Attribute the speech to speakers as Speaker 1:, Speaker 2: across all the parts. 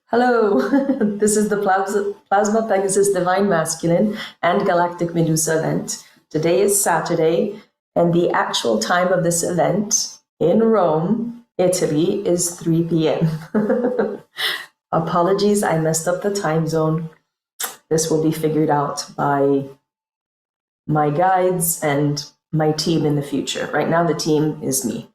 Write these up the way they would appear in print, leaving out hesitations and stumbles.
Speaker 1: Hello, this is the Plasma Pegasus Divine Masculine and Galactic Medusa event. Today is Saturday, and the actual time of this event in Rome, Italy, is 3 p.m. Apologies, I messed up the time zone. This will be figured out by my guides and my team in the future. Right now, the team is me.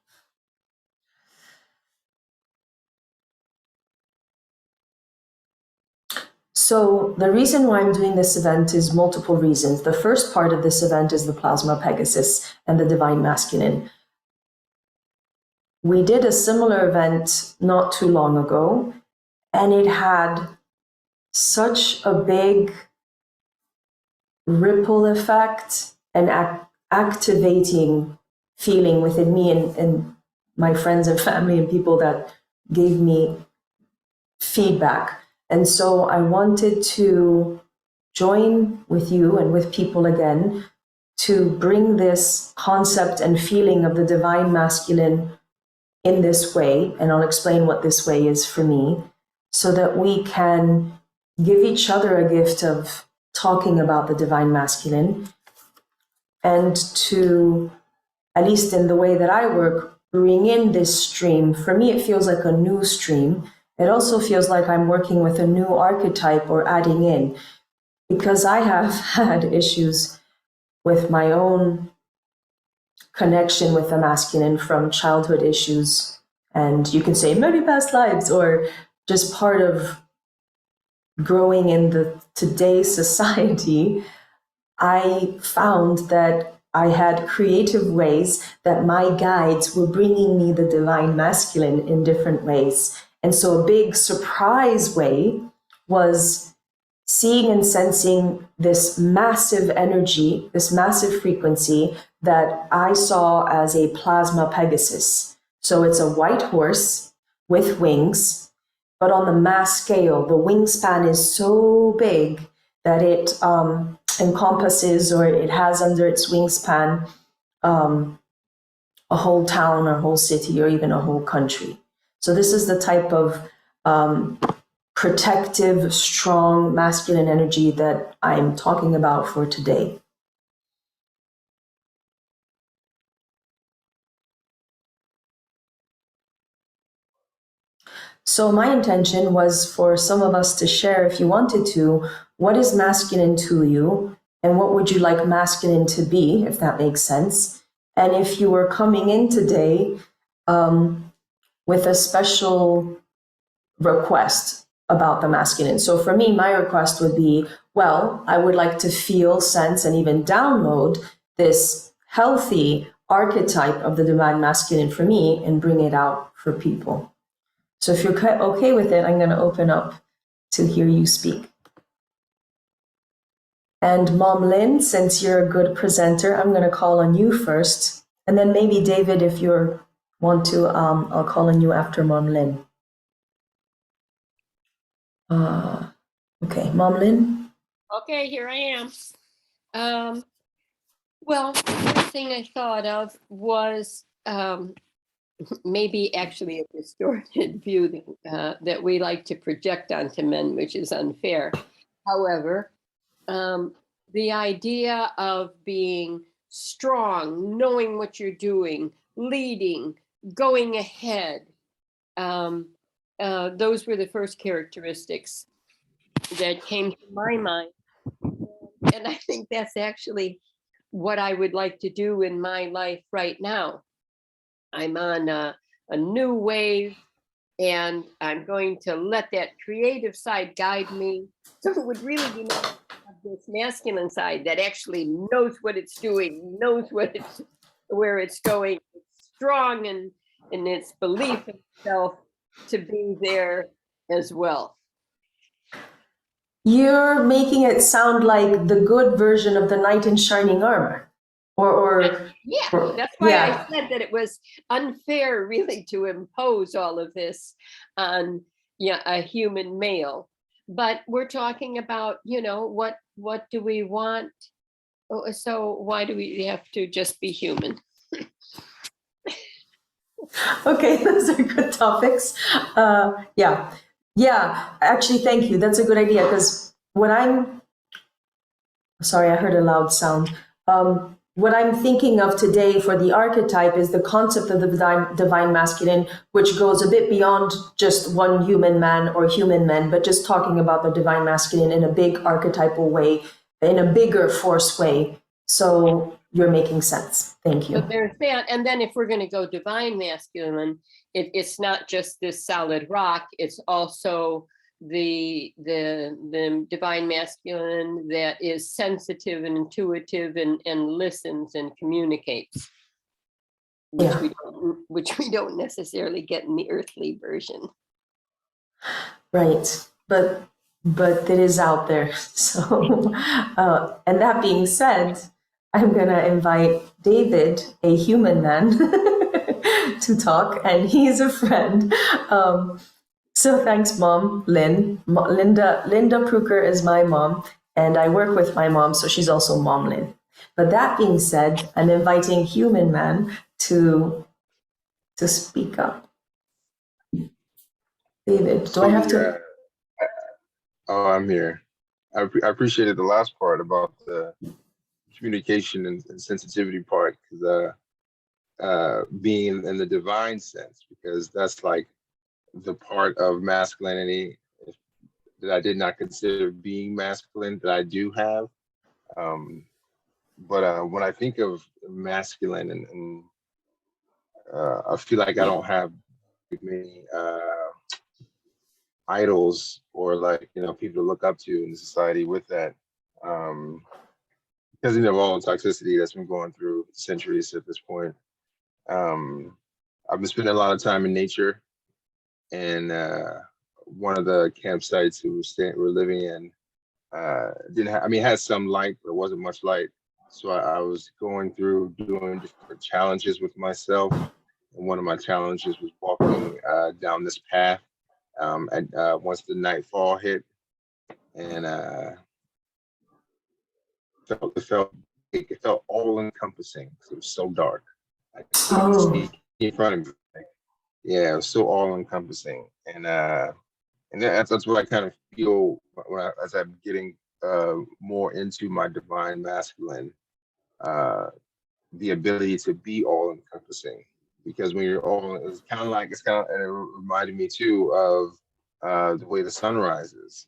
Speaker 1: So the reason why I'm doing this event is multiple reasons. The first part of this event is the Plasma Pegasus and the Divine Masculine. We did a similar event not too long ago, and it had such a big ripple effect and activating feeling within me and my friends and family and people that gave me feedback. And so I wanted to join with you and with people again to bring this concept and feeling of the divine masculine in this way, and I'll explain what this way is for me, so that we can give each other a gift of talking about the divine masculine, and to, at least in the way that I work, bring in this stream. For me, it feels like a new stream. It also feels like I'm working with a new archetype or adding in, because I have had issues with my own connection with the masculine from childhood issues, and you can say maybe past lives, or just part of growing in the today's society. I found that I had creative ways that my guides were bringing me the divine masculine in different ways. And so a big surprise way was seeing and sensing this massive energy, this massive frequency that I saw as a Plasma Pegasus. So it's a white horse with wings, but on the mass scale, the wingspan is so big that it encompasses, or it has under its wingspan a whole town or whole city or even a whole country. So this is the type of protective, strong, masculine energy that I'm talking about for today. So my intention was for some of us to share, if you wanted to, what is masculine to you, and what would you like masculine to be, if that makes sense. And if you were coming in today with a special request about the masculine. So for me, my request would be, well, I would like to feel, sense, and even download this healthy archetype of the divine masculine for me and bring it out for people. So if you're okay with it, I'm going to open up to hear you speak. And Mom Lynn, since you're a good presenter, I'm going to call on you first. And then maybe David, if you want to, I'll call on you after Mom Lynn. Okay, Mom Lynn?
Speaker 2: Okay, here I am. Well, the first thing I thought of was maybe actually a distorted view that we like to project onto men, which is unfair. However, the idea of being strong, knowing what you're doing, leading, going ahead, those were the first characteristics that came to my mind. And I think that's actually what I would like to do in my life right now. I'm on a new wave, and I'm going to let that creative side guide me. So it would really be nice to have this masculine side that actually knows what it's doing, knows where it's going, it's strong in its belief in itself to be there as well.
Speaker 1: You're making it sound like the good version of the knight in shining armor.
Speaker 2: That's why I said that it was unfair really to impose all of this on a human male. But we're talking about, what do we want? So why do we have to just be human?
Speaker 1: Okay, those are good topics. Yeah. Yeah, actually, thank you. That's a good idea because sorry, I heard a loud sound. What I'm thinking of today for the archetype is the concept of the divine masculine, which goes a bit beyond just one human man or human men, but just talking about the divine masculine in a big archetypal way, in a bigger force way. So you're making sense. Thank
Speaker 2: So
Speaker 1: you.
Speaker 2: there's that. And then if we're going to go divine masculine, it's not just this solid rock, it's also the divine masculine that is sensitive and intuitive and listens and communicates,
Speaker 1: Yeah.
Speaker 2: which we don't necessarily get in the earthly version.
Speaker 1: Right. But it is out there. So, and that being said, I'm going to invite David, a human man, to talk, and he's a friend. So thanks, Mom, Linda Pruker is my mom, and I work with my mom, so she's also Mom Lynn. But that being said, I'm inviting human man to speak up. David, do I have to?
Speaker 3: Oh, I'm here. I appreciated the last part about the communication and sensitivity part, because being in the divine sense, because that's like the part of masculinity that I did not consider being masculine that I do have. But when I think of masculine, and I feel like I don't have many idols or like, people to look up to in society with that. Because of all the toxicity that's been going through centuries at this point. I've been spending a lot of time in nature, and one of the campsites we're living in didn't have, it had some light, but it wasn't much light. So I was going through doing different challenges with myself. And one of my challenges was walking down this path and once the nightfall hit, and it felt all encompassing because it was so dark. I couldn't see in front of me. Yeah, it was so all encompassing, and that's what I kind of feel as I'm getting more into my divine masculine, the ability to be all encompassing. Because when you're all, and it reminded me too of the way the sun rises.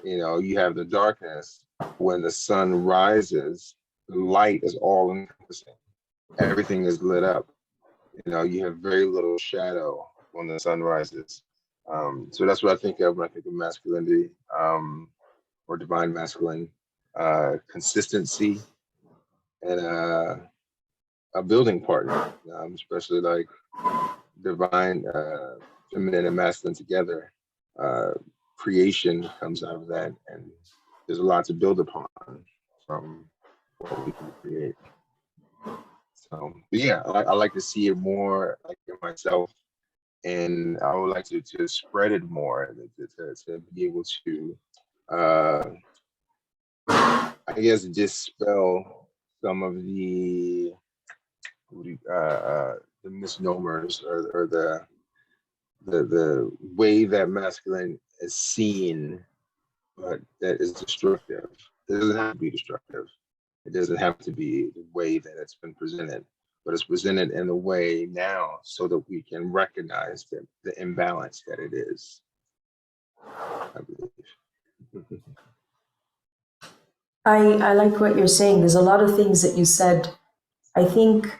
Speaker 3: You have the darkness. When the sun rises, the light is all encompassing. Everything is lit up. You have very little shadow when the sun rises. So that's what I think of when I think of masculinity, or divine masculine, consistency, and a building partner, especially like divine, feminine and masculine together. Creation comes out of that, and there's a lot to build upon from what we can create. So, but yeah, I like to see it more like in myself, and I would like to spread it more, to be able to, I guess, dispel some of the misnomers, or the way that masculine is seen, but that is destructive. It doesn't have to be destructive. It doesn't have to be the way that it's been presented, but it's presented in a way now so that we can recognize the imbalance that it is, I believe.
Speaker 1: I like what you're saying. There's a lot of things that you said. I think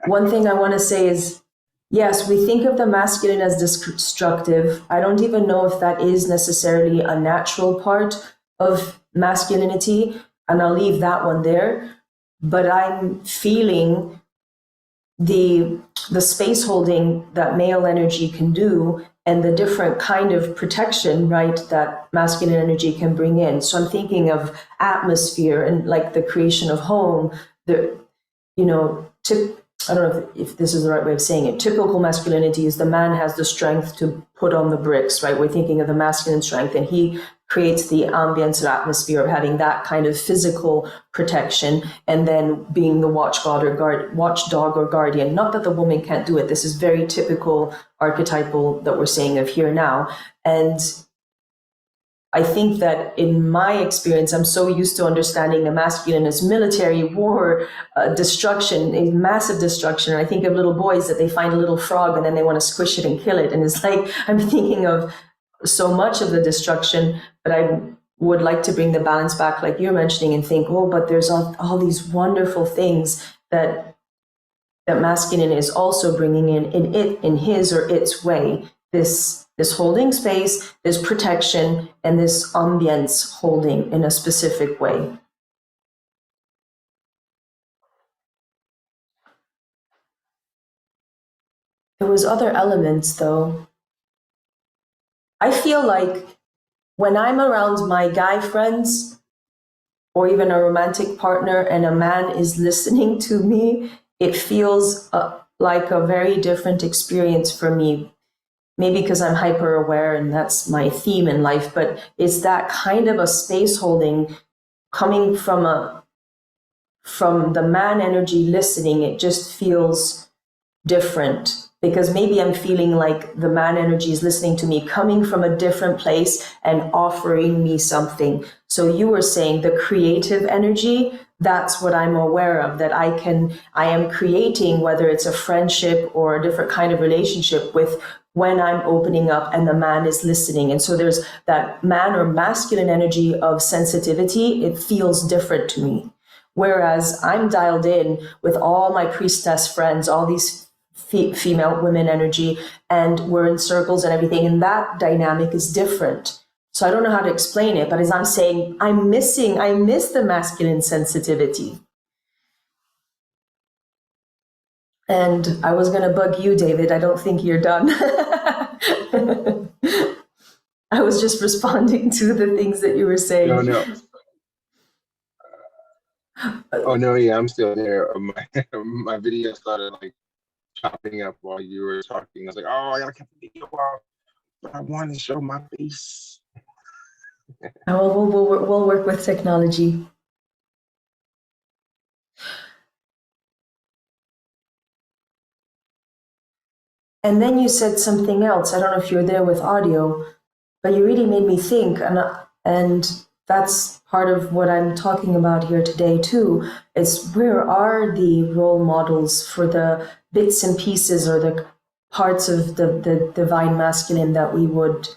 Speaker 1: one thing I want to say is, yes, we think of the masculine as destructive. I don't even know if that is necessarily a natural part of masculinity, and I'll leave that one there. But I'm feeling the space holding that male energy can do, and the different kind of protection, right, that masculine energy can bring in. So I'm thinking of atmosphere and like the creation of home, to I don't know if this is the right way of saying it. Typical masculinity is the man has the strength to put on the bricks, right? We're thinking of the masculine strength, and he creates the ambience or atmosphere of having that kind of physical protection, and then being the watchdog or guardian. Not that the woman can't do it. This is very typical archetypal that we're saying of here now. And I think that in my experience, I'm so used to understanding the masculine as military, war, destruction, a massive destruction. And I think of little boys that they find a little frog and then they want to squish it and kill it. And it's like, I'm thinking of so much of the destruction, but I would like to bring the balance back, like you're mentioning, and think, oh, but there's all these wonderful things that masculine is also bringing in his or its way. This holding space, this protection, and this ambience holding in a specific way. There was other elements, though. I feel like when I'm around my guy friends, or even a romantic partner, and a man is listening to me, it feels like a very different experience for me. Maybe because I'm hyper aware and that's my theme in life, but it's that kind of a space holding coming from the man energy listening. It just feels different because maybe I'm feeling like the man energy is listening to me, coming from a different place and offering me something. So you were saying the creative energy, that's what I'm aware of, that I am creating, whether it's a friendship or a different kind of relationship with, when I'm opening up and the man is listening. And so there's that man or masculine energy of sensitivity. It feels different to me. Whereas I'm dialed in with all my priestess friends, all these female women energy, and we're in circles and everything. And that dynamic is different. So I don't know how to explain it, but as I'm saying, I miss the masculine sensitivity. And I was going to bug you, David. I don't think you're done. I was just responding to the things that you were saying.
Speaker 3: No. Oh no, yeah, I'm still there. My video started like chopping up while you were talking. I was like, oh, I gotta cut the video off, but I want to show my face.
Speaker 1: We'll work with technology. And then you said something else. I don't know if you're there with audio, but you really made me think, and that's part of what I'm talking about here today too. Is where are the role models for the bits and pieces or the parts of the divine masculine that we would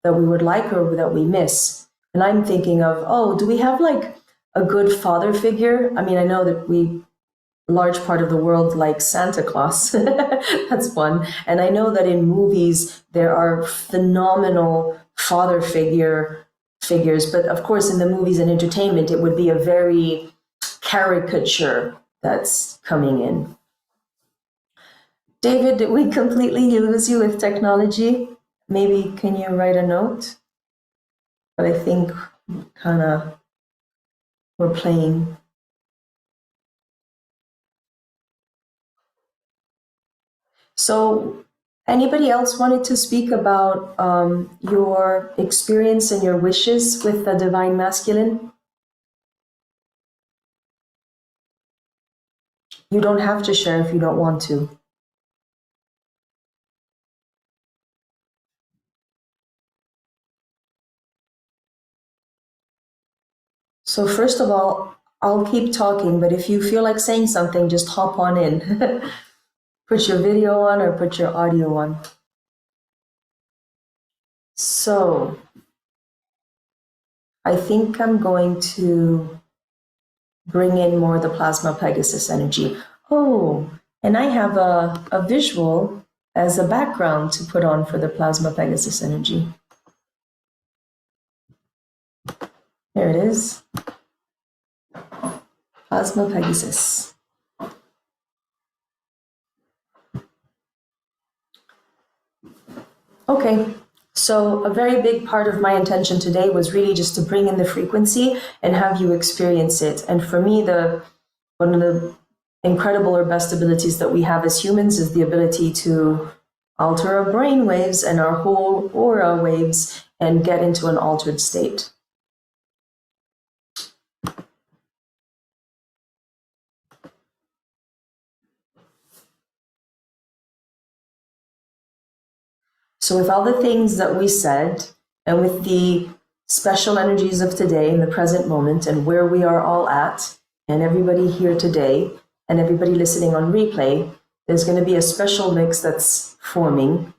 Speaker 1: like or that we miss? And I'm thinking of, do we have like a good father figure? I mean, I know that large part of the world like Santa Claus. That's one. And I know that in movies there are phenomenal father figures, but of course in the movies and entertainment it would be a very caricature that's coming in. David, did we completely lose you with technology? Maybe can you write a note? But I think kind of we're playing. So anybody else wanted to speak about your experience and your wishes with the divine masculine? You don't have to share if you don't want to. So first of all, I'll keep talking, but if you feel like saying something, just hop on in. Put your video on or put your audio on. So I think I'm going to bring in more of the Plasma Pegasus energy. Oh, and I have a visual as a background to put on for the Plasma Pegasus energy. There it is. Plasma Pegasus. Okay, so a very big part of my intention today was really just to bring in the frequency and have you experience it. And for me, one of the incredible or best abilities that we have as humans is the ability to alter our brain waves and our whole aura waves and get into an altered state. So with all the things that we said, and with the special energies of today in the present moment and where we are all at, and everybody here today, and everybody listening on replay, there's going to be a special mix that's forming.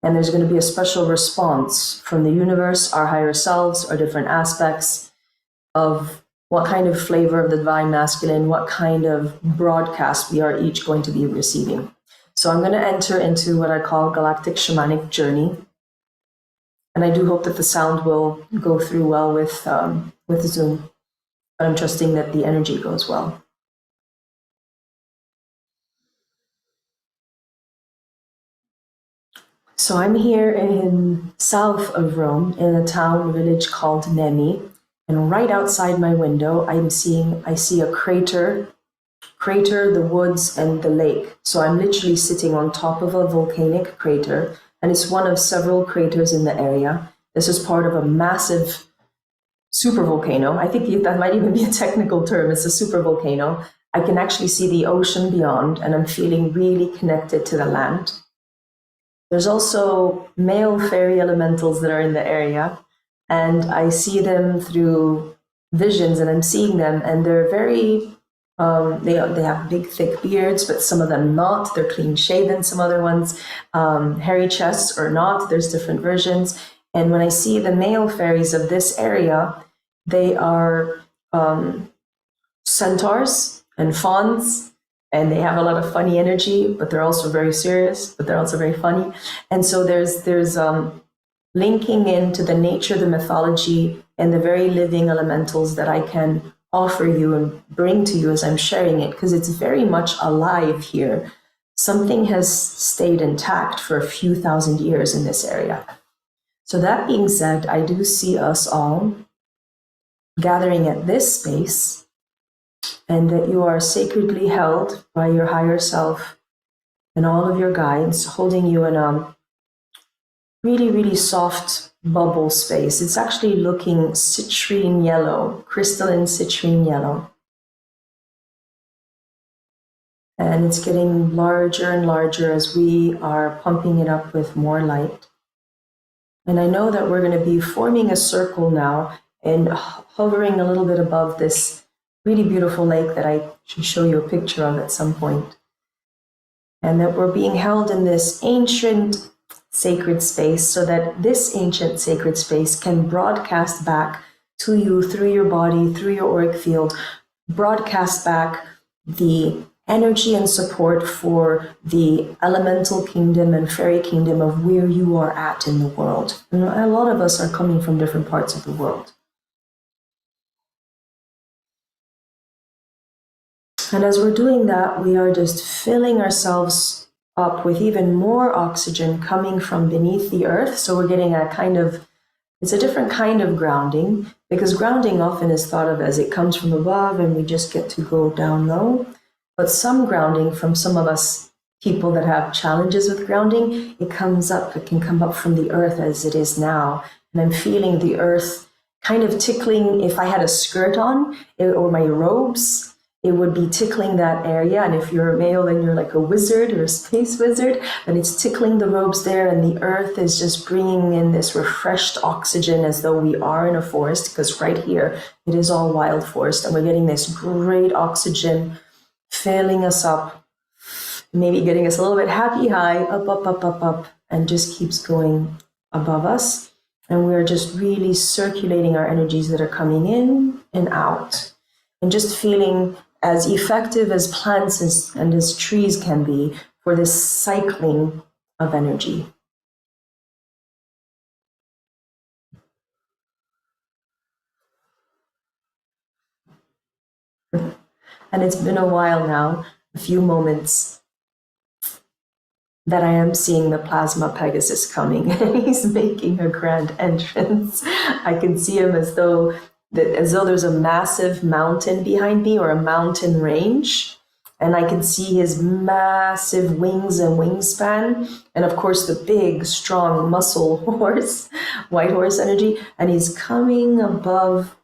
Speaker 1: And there's going to be a special response from the universe, our higher selves, our different aspects of what kind of flavor of the Divine Masculine, what kind of broadcast we are each going to be receiving. So I'm going to enter into what I call Galactic Shamanic Journey. And I do hope that the sound will go through well with Zoom. But I'm trusting that the energy goes well. So I'm here in south of Rome in a town village called Nemi. And right outside my window, I see a crater, the woods, and the lake. So I'm literally sitting on top of a volcanic crater, and it's one of several craters in the area. This is part of a massive supervolcano. I think that might even be a technical term. It's a supervolcano. I can actually see the ocean beyond, and I'm feeling really connected to the land. There's also male fairy elementals that are in the area, and I see them through visions, and I'm seeing them, and they're very they have big, thick beards, but some of them not. They're clean shaven, some other ones. Hairy chests or not. There's different versions. And when I see the male fairies of this area, they are centaurs and fawns, and they have a lot of funny energy, but they're also very serious, but they're also very funny. And so there's linking into the nature, the mythology, and the very living elementals that I can offer you and bring to you as I'm sharing it, because it's very much alive here. Something has stayed intact for a few thousand years in this area. So that being said, I do see us all gathering at this space, and that you are sacredly held by your higher self and all of your guides, holding you in a really, really soft bubble space. It's actually looking citrine yellow, crystalline citrine yellow. And it's getting larger and larger as we are pumping it up with more light. And I know that we're going to be forming a circle now and hovering a little bit above this really beautiful lake that I should show you a picture of at some point. And that we're being held in this ancient sacred space, so that this ancient sacred space can broadcast back to you through your body, through your auric field, broadcast back the energy and support for the elemental kingdom and fairy kingdom of where you are at in the world. And a lot of us are coming from different parts of the world. And as we're doing that, we are just filling ourselves up with even more oxygen coming from beneath the earth. So we're getting it's a different kind of grounding, because grounding often is thought of as it comes from above and we just get to go down low. But some grounding from some of us people that have challenges with grounding, it can come up from the earth as it is now. And I'm feeling the earth kind of tickling. If I had a skirt on or my robes, it would be tickling that area. And if you're a male and you're like a wizard or a space wizard, then it's tickling the robes there, and the earth is just bringing in this refreshed oxygen as though we are in a forest, because right here it is all wild forest, and we're getting this great oxygen filling us up, maybe getting us a little bit happy high, up, and just keeps going above us. And we're just really circulating our energies that are coming in and out, and just feeling as effective as plants and as trees can be for this cycling of energy. And it's been a while now, a few moments, that I am seeing the Plasma Pegasus coming, and he's making a grand entrance. I can see him as though as though there's a massive mountain behind me or a mountain range. And I can see his massive wings and wingspan. And of course, the big, strong muscle horse, white horse energy. And he's coming above,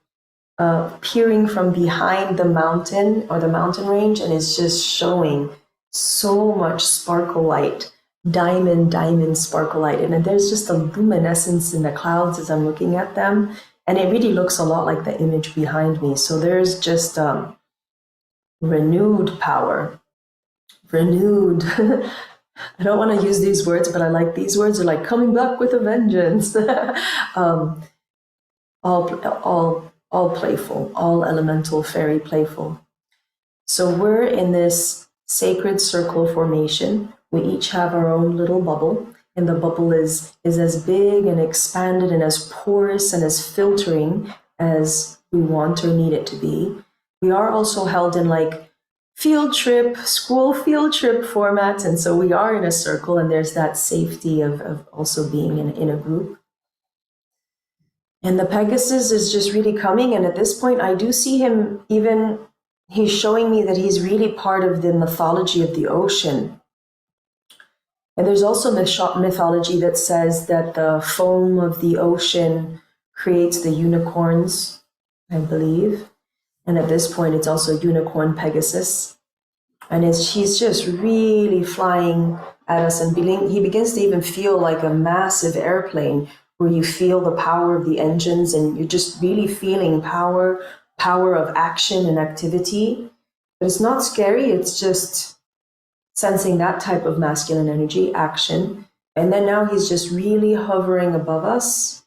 Speaker 1: peering from behind the mountain or the mountain range. And it's just showing so much sparkle light, diamond sparkle light. And there's just a luminescence in the clouds as I'm looking at them. And it really looks a lot like the image behind me. So there's just renewed power, renewed. I don't want to use these words, but I like these words. They're like coming back with a vengeance. All playful, all elemental, fairy playful. So we're in this sacred circle formation. We each have our own little bubble, and the bubble is as big and expanded and as porous and as filtering as we want or need it to be. We are also held in like school field trip format, and so we are in a circle, and there's that safety of also being in a group. And the Pegasus is just really coming, and at this point I do see him he's showing me that he's really part of the mythology of the ocean. And there's also mythology that says that the foam of the ocean creates the unicorns, I believe. And at this point, it's also Unicorn Pegasus. And he's just really flying at us. And he begins to even feel like a massive airplane where you feel the power of the engines and you're just really feeling power of action and activity. But it's not scary. It's just sensing that type of masculine energy, action. And then now he's just really hovering above us.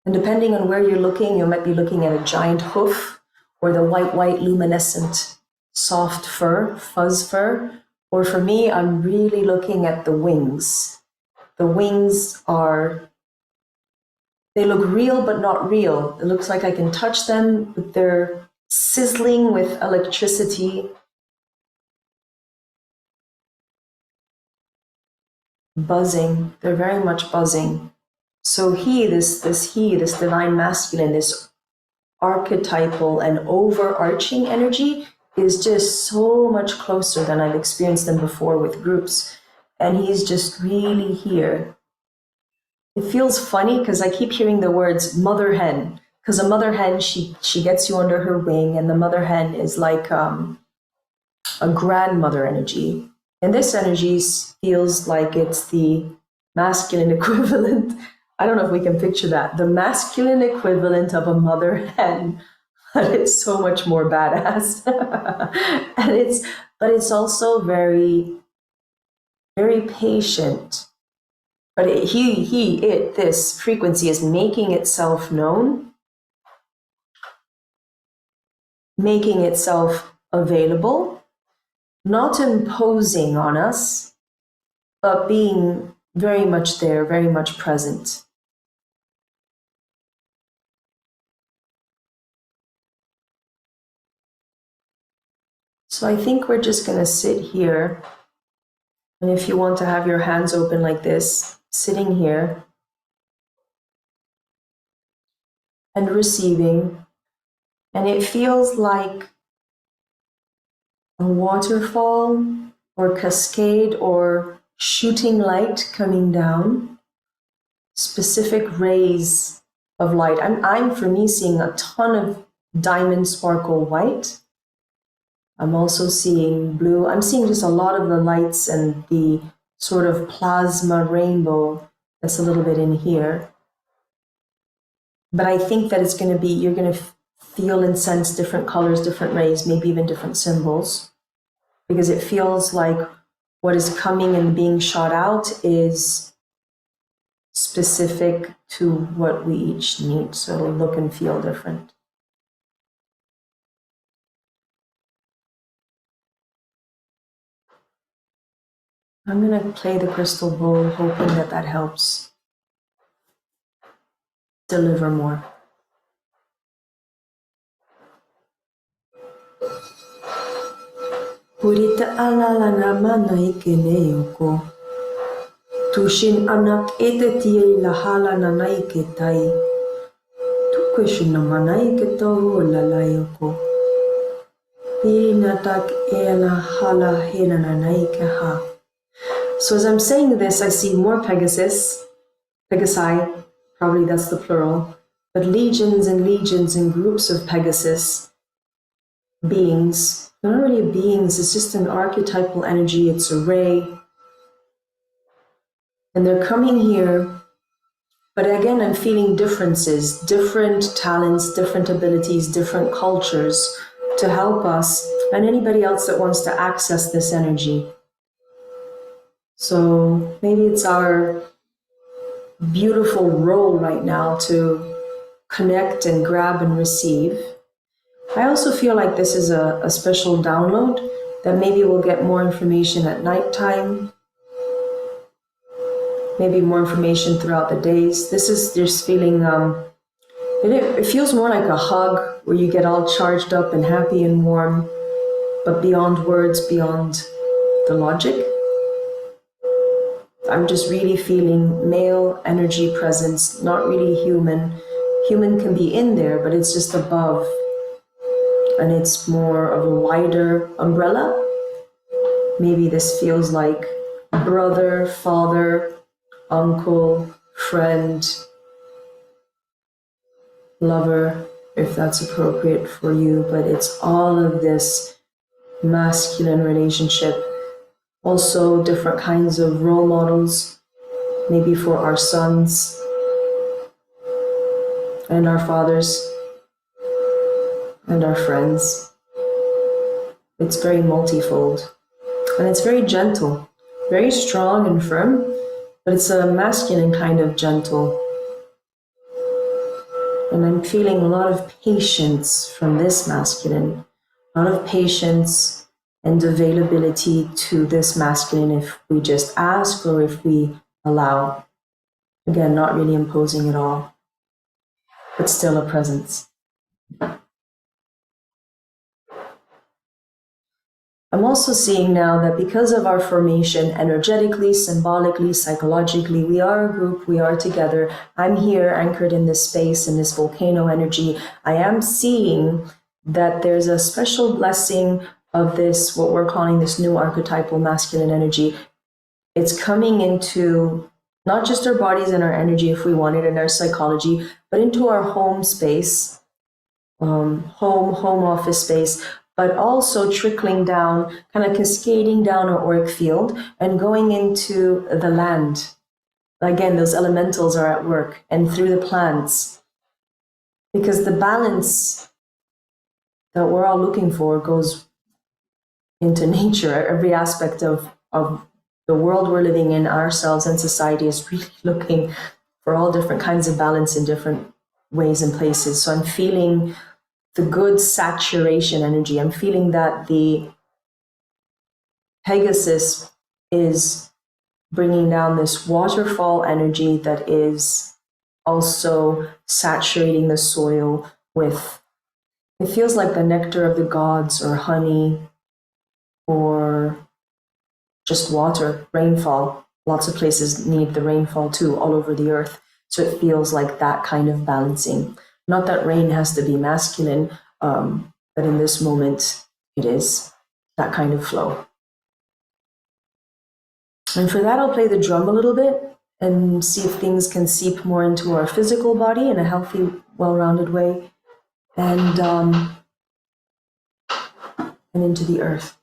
Speaker 1: And depending on where you're looking, you might be looking at a giant hoof or the white luminescent soft fur, fuzz fur. Or for me, I'm really looking at the wings. The wings they look real, but not real. It looks like I can touch them, but they're sizzling with electricity. Buzzing, they're very much buzzing. So this divine masculine, this archetypal and overarching energy is just so much closer than I've experienced them before with groups. And he's just really here. It feels funny because I keep hearing the words mother hen, because a mother hen, she gets you under her wing, and the mother hen is like a grandmother energy. And this energy feels like it's the masculine equivalent. I don't know if we can picture that. The masculine equivalent of a mother hen, but it's so much more badass. But it's also very, very patient. But this frequency is making itself known, making itself available, not imposing on us, but being very much there, very much present. So I think we're just going to sit here. And if you want to have your hands open like this, sitting here and receiving, and it feels like a waterfall or cascade or shooting light coming down, specific rays of light. I'm for me seeing a ton of diamond sparkle white. I'm also seeing blue. I'm seeing just a lot of the lights and the sort of plasma rainbow that's a little bit in here. But I think that it's going to be, you're going to feel and sense different colors, different rays, maybe even different symbols, because it feels like what is coming and being shot out is specific to what we each need. So it'll look and feel different. I'm going to play the crystal bowl, hoping that helps deliver more. Purita alala namana ikeneyoko. Tushin anak ete tie lahala nanai ketai. Tu Question no manai ke to lalai ko. Inatak ela hala hena nanai ke ha. So as I'm saying this, I see more Pegasi, probably that's the plural, but legions and legions and groups of Pegasus beings. Not really beings, it's just an archetypal energy, it's a ray. And they're coming here, but again, I'm feeling differences, different talents, different abilities, different cultures to help us and anybody else that wants to access this energy. So maybe it's our beautiful role right now to connect and grab and receive. I also feel like this is a special download that maybe we'll get more information at nighttime, maybe more information throughout the days. This is just feeling, it feels more like a hug where you get all charged up and happy and warm, but beyond words, beyond the logic. I'm just really feeling male energy presence, not really human. Human can be in there, but it's just above. And it's more of a wider umbrella. Maybe this feels like brother, father, uncle, friend, lover, if that's appropriate for you. But it's all of this masculine relationship. Also different kinds of role models, maybe for our sons and our fathers and our friends. It's very multifold and it's very gentle, very strong and firm, but it's a masculine kind of gentle. And I'm feeling a lot of patience from this masculine, a lot of patience and availability to this masculine if we just ask or if we allow. Again, not really imposing at all, but still a presence. I'm also seeing now that because of our formation, energetically, symbolically, psychologically, we are a group, we are together. I'm here anchored in this space, in this volcano energy. I am seeing that there's a special blessing of this, what we're calling this new archetypal masculine energy. It's coming into not just our bodies and our energy, if we want it, and our psychology, but into our home space, home office space, but also trickling down, kind of cascading down our auric field and going into the land. Again, those elementals are at work and through the plants, because the balance that we're all looking for goes into nature. Every aspect of the world we're living in, ourselves and society is really looking for all different kinds of balance in different ways and places. So I'm feeling the good saturation energy. I'm feeling that the Pegasus is bringing down this waterfall energy that is also saturating the soil with, it feels like the nectar of the gods or honey or just water, rainfall. Lots of places need the rainfall too, all over the earth. So it feels like that kind of balancing. Not that rain has to be masculine, but in this moment, it is that kind of flow. And for that, I'll play the drum a little bit and see if things can seep more into our physical body in a healthy, well-rounded way, and into the earth.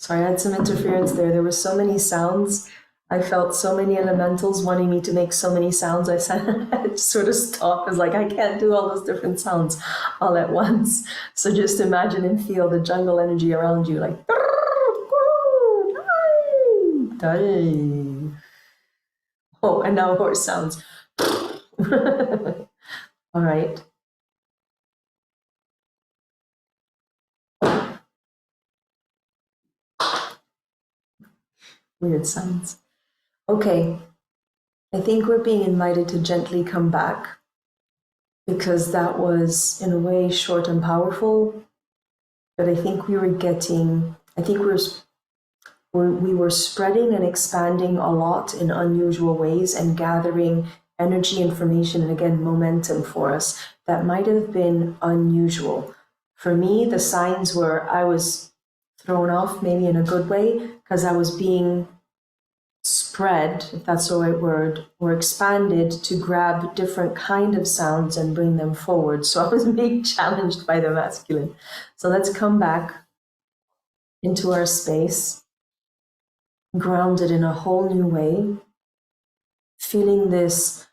Speaker 1: Sorry, I had some interference there. There were so many sounds I felt so many elementals wanting me to make so many sounds. I said, I sort of stopped. I was like, I can't do all those different sounds all at once. So just imagine and feel the jungle energy around you, like. Oh, and now horse sounds. All right. Weird sounds. Okay. I think we're being invited to gently come back because that was, in a way, short and powerful. But I think we were getting, I think we were spreading and expanding a lot in unusual ways and gathering energy, information, and again, momentum for us that might have been unusual. For me, the signs were I was thrown off, maybe in a good way, because I was being spread, if that's the right word, or expanded to grab different kind of sounds and bring them forward. So I was being challenged by the masculine. So let's come back into our space, grounded in a whole new way, feeling this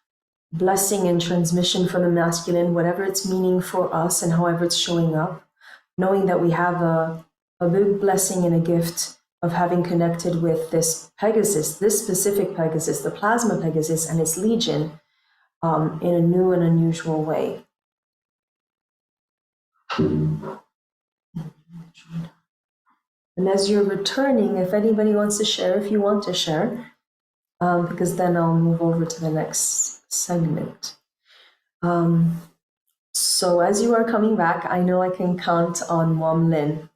Speaker 1: blessing and transmission from the masculine, whatever its meaning for us and however it's showing up, knowing that we have a big blessing and a gift of having connected with this Pegasus, this specific Pegasus, the Plasma Pegasus and its legion, in a new and unusual way. And as you're returning, if anybody wants to share, if you want to share, because then I'll move over to the next segment. So as you are coming back, I know I can count on Mom Lynn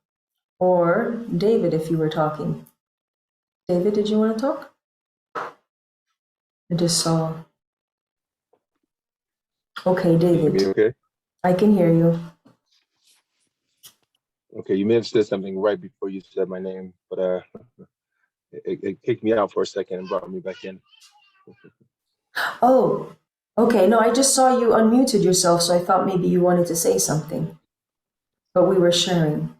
Speaker 1: or David if you were talking. David, did you want to talk? I just saw. Okay, David.
Speaker 3: Can you hear me okay?
Speaker 1: I can hear you.
Speaker 3: Okay, you may have said something right before you said my name, but it kicked me out for a second and brought me back in.
Speaker 1: Oh, okay. No, I just saw you unmuted yourself, so I thought maybe you wanted to say something. But we were sharing.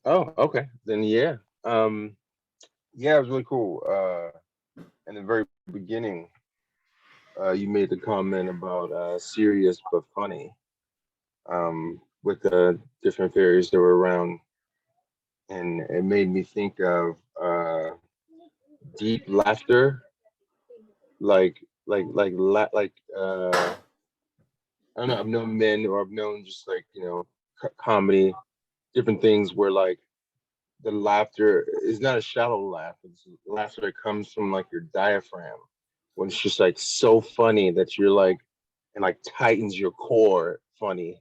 Speaker 3: Oh, okay. Then yeah. Yeah, it was really cool. In the very beginning, you made the comment about serious but funny, with the different fairies that were around, and it made me think of deep laughter, like I don't know. I've known men, or I've known just like comedy, different things where like the laughter is not a shallow laugh. It's laughter that comes from like your diaphragm, when it's just like so funny that you're like, and like tightens your core funny.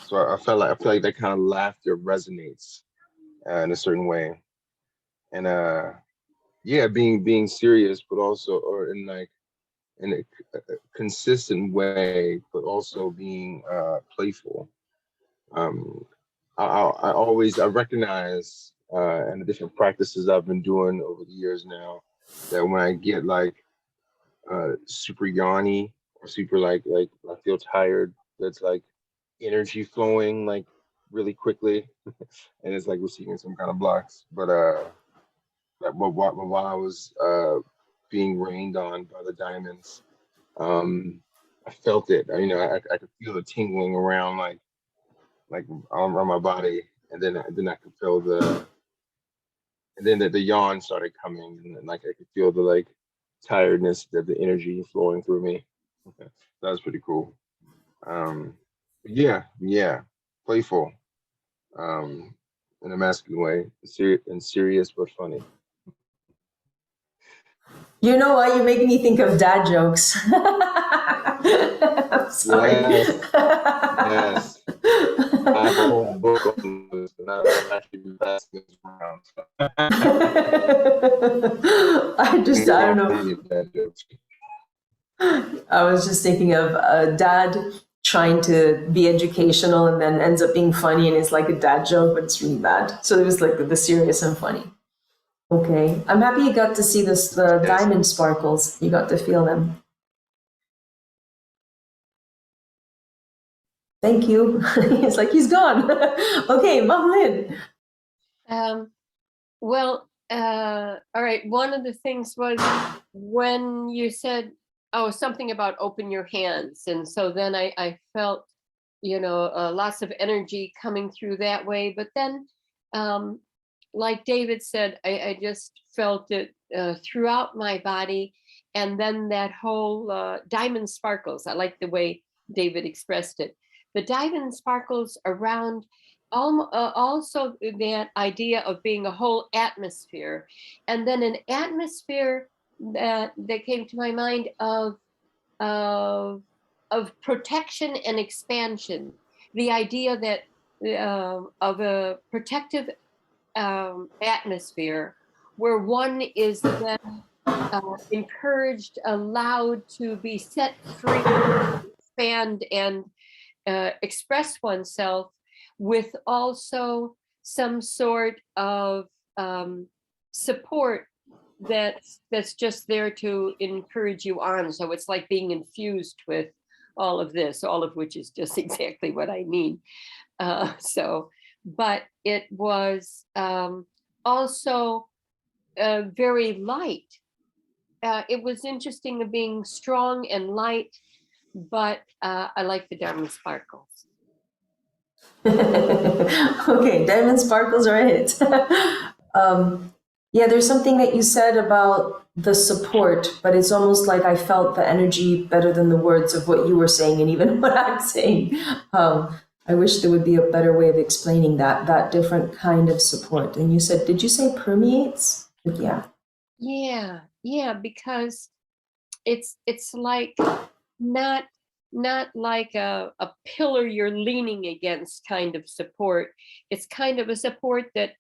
Speaker 3: So I feel like that kind of laughter resonates in a certain way, and yeah, being serious, but also, or in like in a consistent way, but also being playful. Um, I recognize and the different practices I've been doing over the years now, that when I get like super yawny or super like I feel tired, that's like energy flowing like really quickly, and it's like receiving some kind of blocks. But while I was being rained on by the diamonds, I felt it. I could feel the tingling around like around my body, and then I could feel and then the yawn started coming, and then, like I could feel the like tiredness, the energy flowing through me. Okay. That was pretty cool. Yeah, playful, in a masculine way, serious but funny.
Speaker 1: You know what? You make me think of dad jokes. I'm sorry.
Speaker 3: Yes. I have a whole book on this, and I'm actually passing this around.
Speaker 1: I don't know. I was just thinking of a dad trying to be educational and then ends up being funny, and it's like a dad joke, but it's really bad. So it was like the serious and funny. Okay. I'm happy you got to see the
Speaker 3: Yes.
Speaker 1: diamond sparkles. You got to feel them. Thank you. It's like he's gone. Okay, Mom Lynn.
Speaker 2: Well, All right. One of the things was when you said, oh, something about open your hands. And so then I felt, lots of energy coming through that way. But then, like David said, I just felt it throughout my body. And then that whole diamond sparkles. I like the way David expressed it. The diamond sparkles around also that idea of being a whole atmosphere, and then an atmosphere that came to my mind of protection and expansion. The idea that of a protective atmosphere where one is then encouraged, allowed to be set free, expand, and express oneself, with also some sort of support that's just there to encourage you on. So it's like being infused with all of this, all of which is just exactly what I need. But it was also very light. It was interesting of being strong and light, but I like the diamond sparkles.
Speaker 1: Okay, diamond sparkles are a hit. Yeah, there's something that you said about the support, but it's almost like I felt the energy better than the words of what you were saying and even what I'm saying. I wish there would be a better way of explaining that different kind of support. And you said, did you say permeates? Yeah.
Speaker 2: Yeah, because it's like not like a pillar you're leaning against kind of support. It's kind of a support that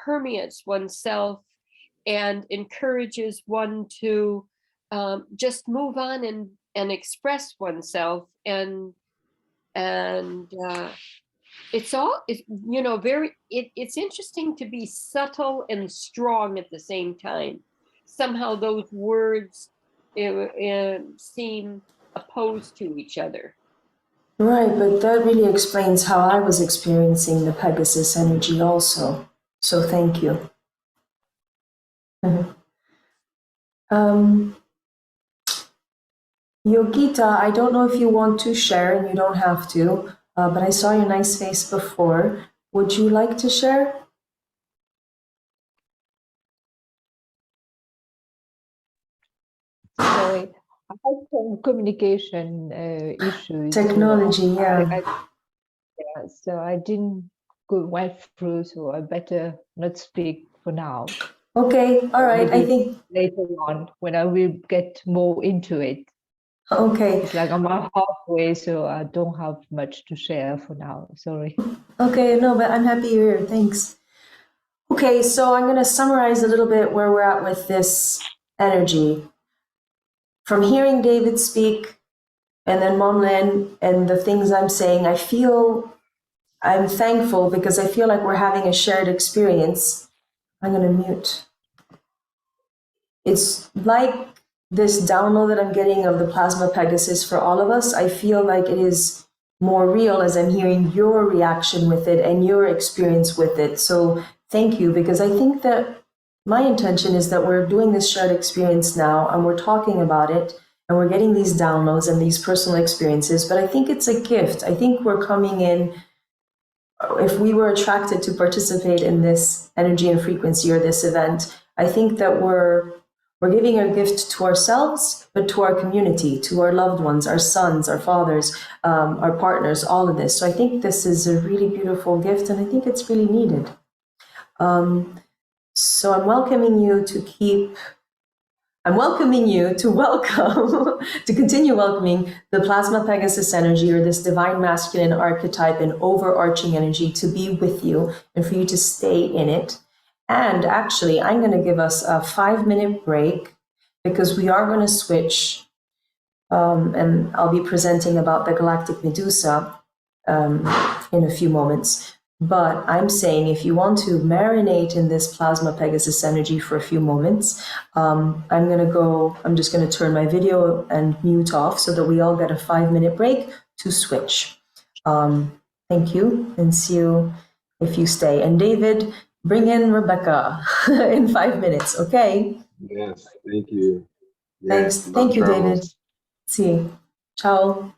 Speaker 2: permeates oneself and encourages one to just move on and express oneself. And it's interesting to be subtle and strong at the same time. Somehow those words seem opposed to each other.
Speaker 1: Right, but that really explains how I was experiencing the Pegasus energy also. So thank you. Yogita, I don't know if you want to share, and you don't have to, but I saw your nice face before. Would you like to share?
Speaker 4: Sorry, I had some communication issues.
Speaker 1: Technology, yeah.
Speaker 4: Yeah, so I didn't go right through, so I better not speak for now.
Speaker 1: Okay, all right.
Speaker 4: Maybe
Speaker 1: I think
Speaker 4: later on when I will get more into it.
Speaker 1: Okay.
Speaker 4: It's like I'm halfway, so I don't have much to share for now. Sorry.
Speaker 1: Okay, no, but I'm happy you're here. Thanks. Okay, so I'm going to summarize a little bit where we're at with this energy. From hearing David speak and then Mom Lynn and the things I'm saying, I'm thankful because I feel like we're having a shared experience. I'm going to mute. It's like this download that I'm getting of the Plasma Pegasus for all of us. I feel like it is more real as I'm hearing your reaction with it and your experience with it. So thank you, because I think that my intention is that we're doing this shared experience now and we're talking about it and we're getting these downloads and these personal experiences. But I think it's a gift. I think we're coming in, if we were attracted to participate in this energy and frequency or this event, I think that we're giving a gift to ourselves, but to our community, to our loved ones, our sons, our fathers, our partners, all of this. So I think this is a really beautiful gift, and I think it's really needed. So I'm welcoming you to welcome, to continue welcoming the Plasma Pegasus energy, or this Divine Masculine archetype and overarching energy, to be with you and for you to stay in it. And actually, I'm going to give us a 5-minute break because we are going to switch, and I'll be presenting about the Galactic Medusa in a few moments. But I'm saying if you want to marinate in this Plasma Pegasus energy for a few moments, I'm just going to turn my video and mute off so that we all get a 5-minute break to switch. Thank you, and see you if you stay. And David, bring in Rebecca in 5 minutes, okay?
Speaker 3: Yes, thank you.
Speaker 1: Thanks.
Speaker 3: Yes,
Speaker 1: Thank
Speaker 3: love
Speaker 1: you, David.
Speaker 3: travels.
Speaker 1: See. Ciao.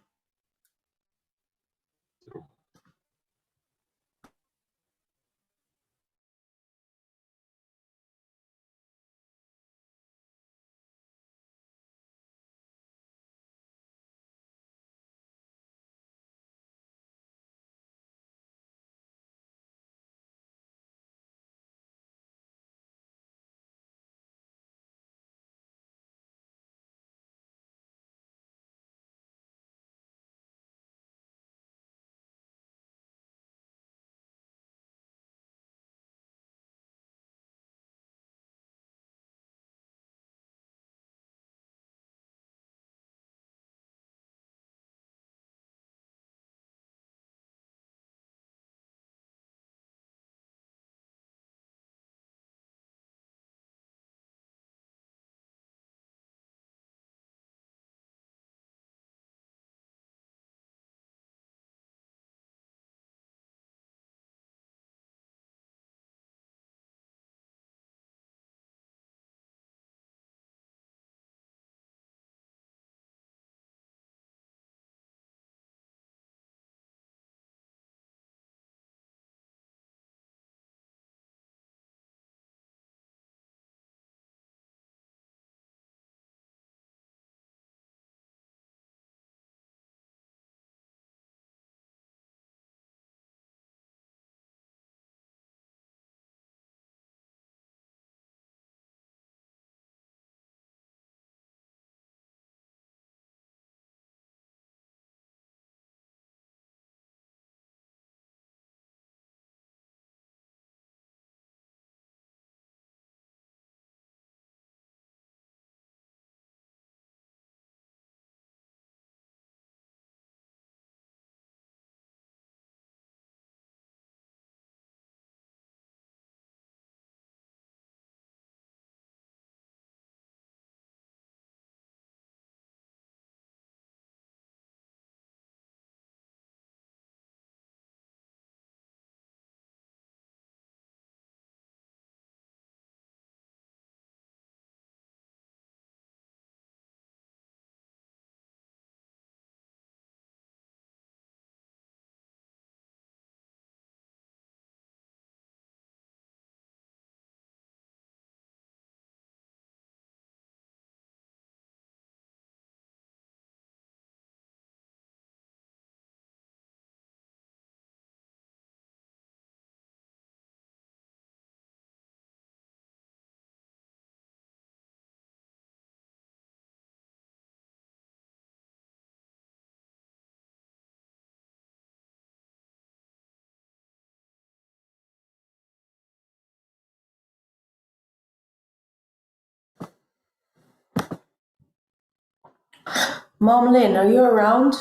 Speaker 1: Mom Lynn, are you around?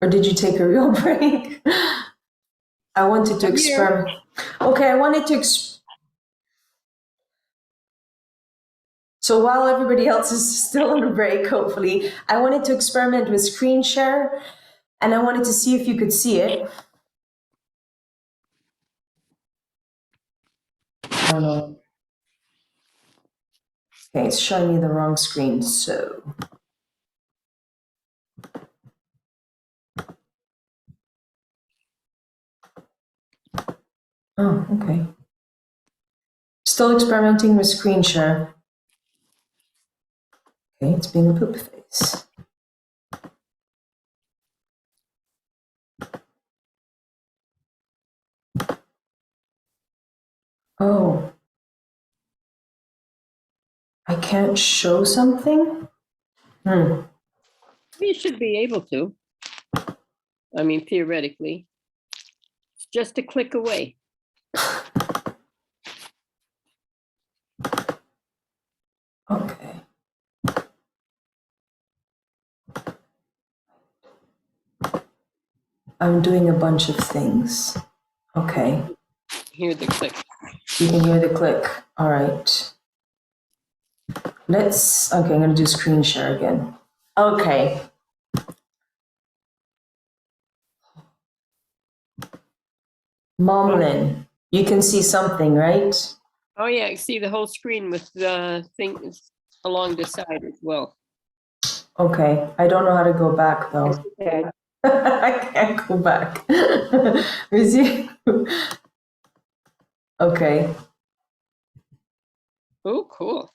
Speaker 1: Or did you take a real break? I wanted to
Speaker 2: I'm here.
Speaker 1: experiment. Okay, I wanted to so while everybody else is still on a break, hopefully, I wanted to experiment with screen share and I wanted to see if you could see it. I don't know. Okay, it's showing me the wrong screen, so. Oh, okay. Still experimenting with screen share. Okay, it's being a poop face. Oh. I can't show something?
Speaker 2: You should be able to. I mean, theoretically. It's just a click away.
Speaker 1: Okay. I'm doing a bunch of things. Okay.
Speaker 2: Hear the click.
Speaker 1: You can hear the click. All right. Okay, I'm going to do screen share again. Okay. Momlin, You can see something, right?
Speaker 2: Oh yeah, I see the whole screen with the things along the side as well.
Speaker 1: Okay, I don't know how to go back
Speaker 5: Yes,
Speaker 1: though.
Speaker 5: you did.
Speaker 1: I can't go back. Resume. Okay,
Speaker 2: Oh, cool.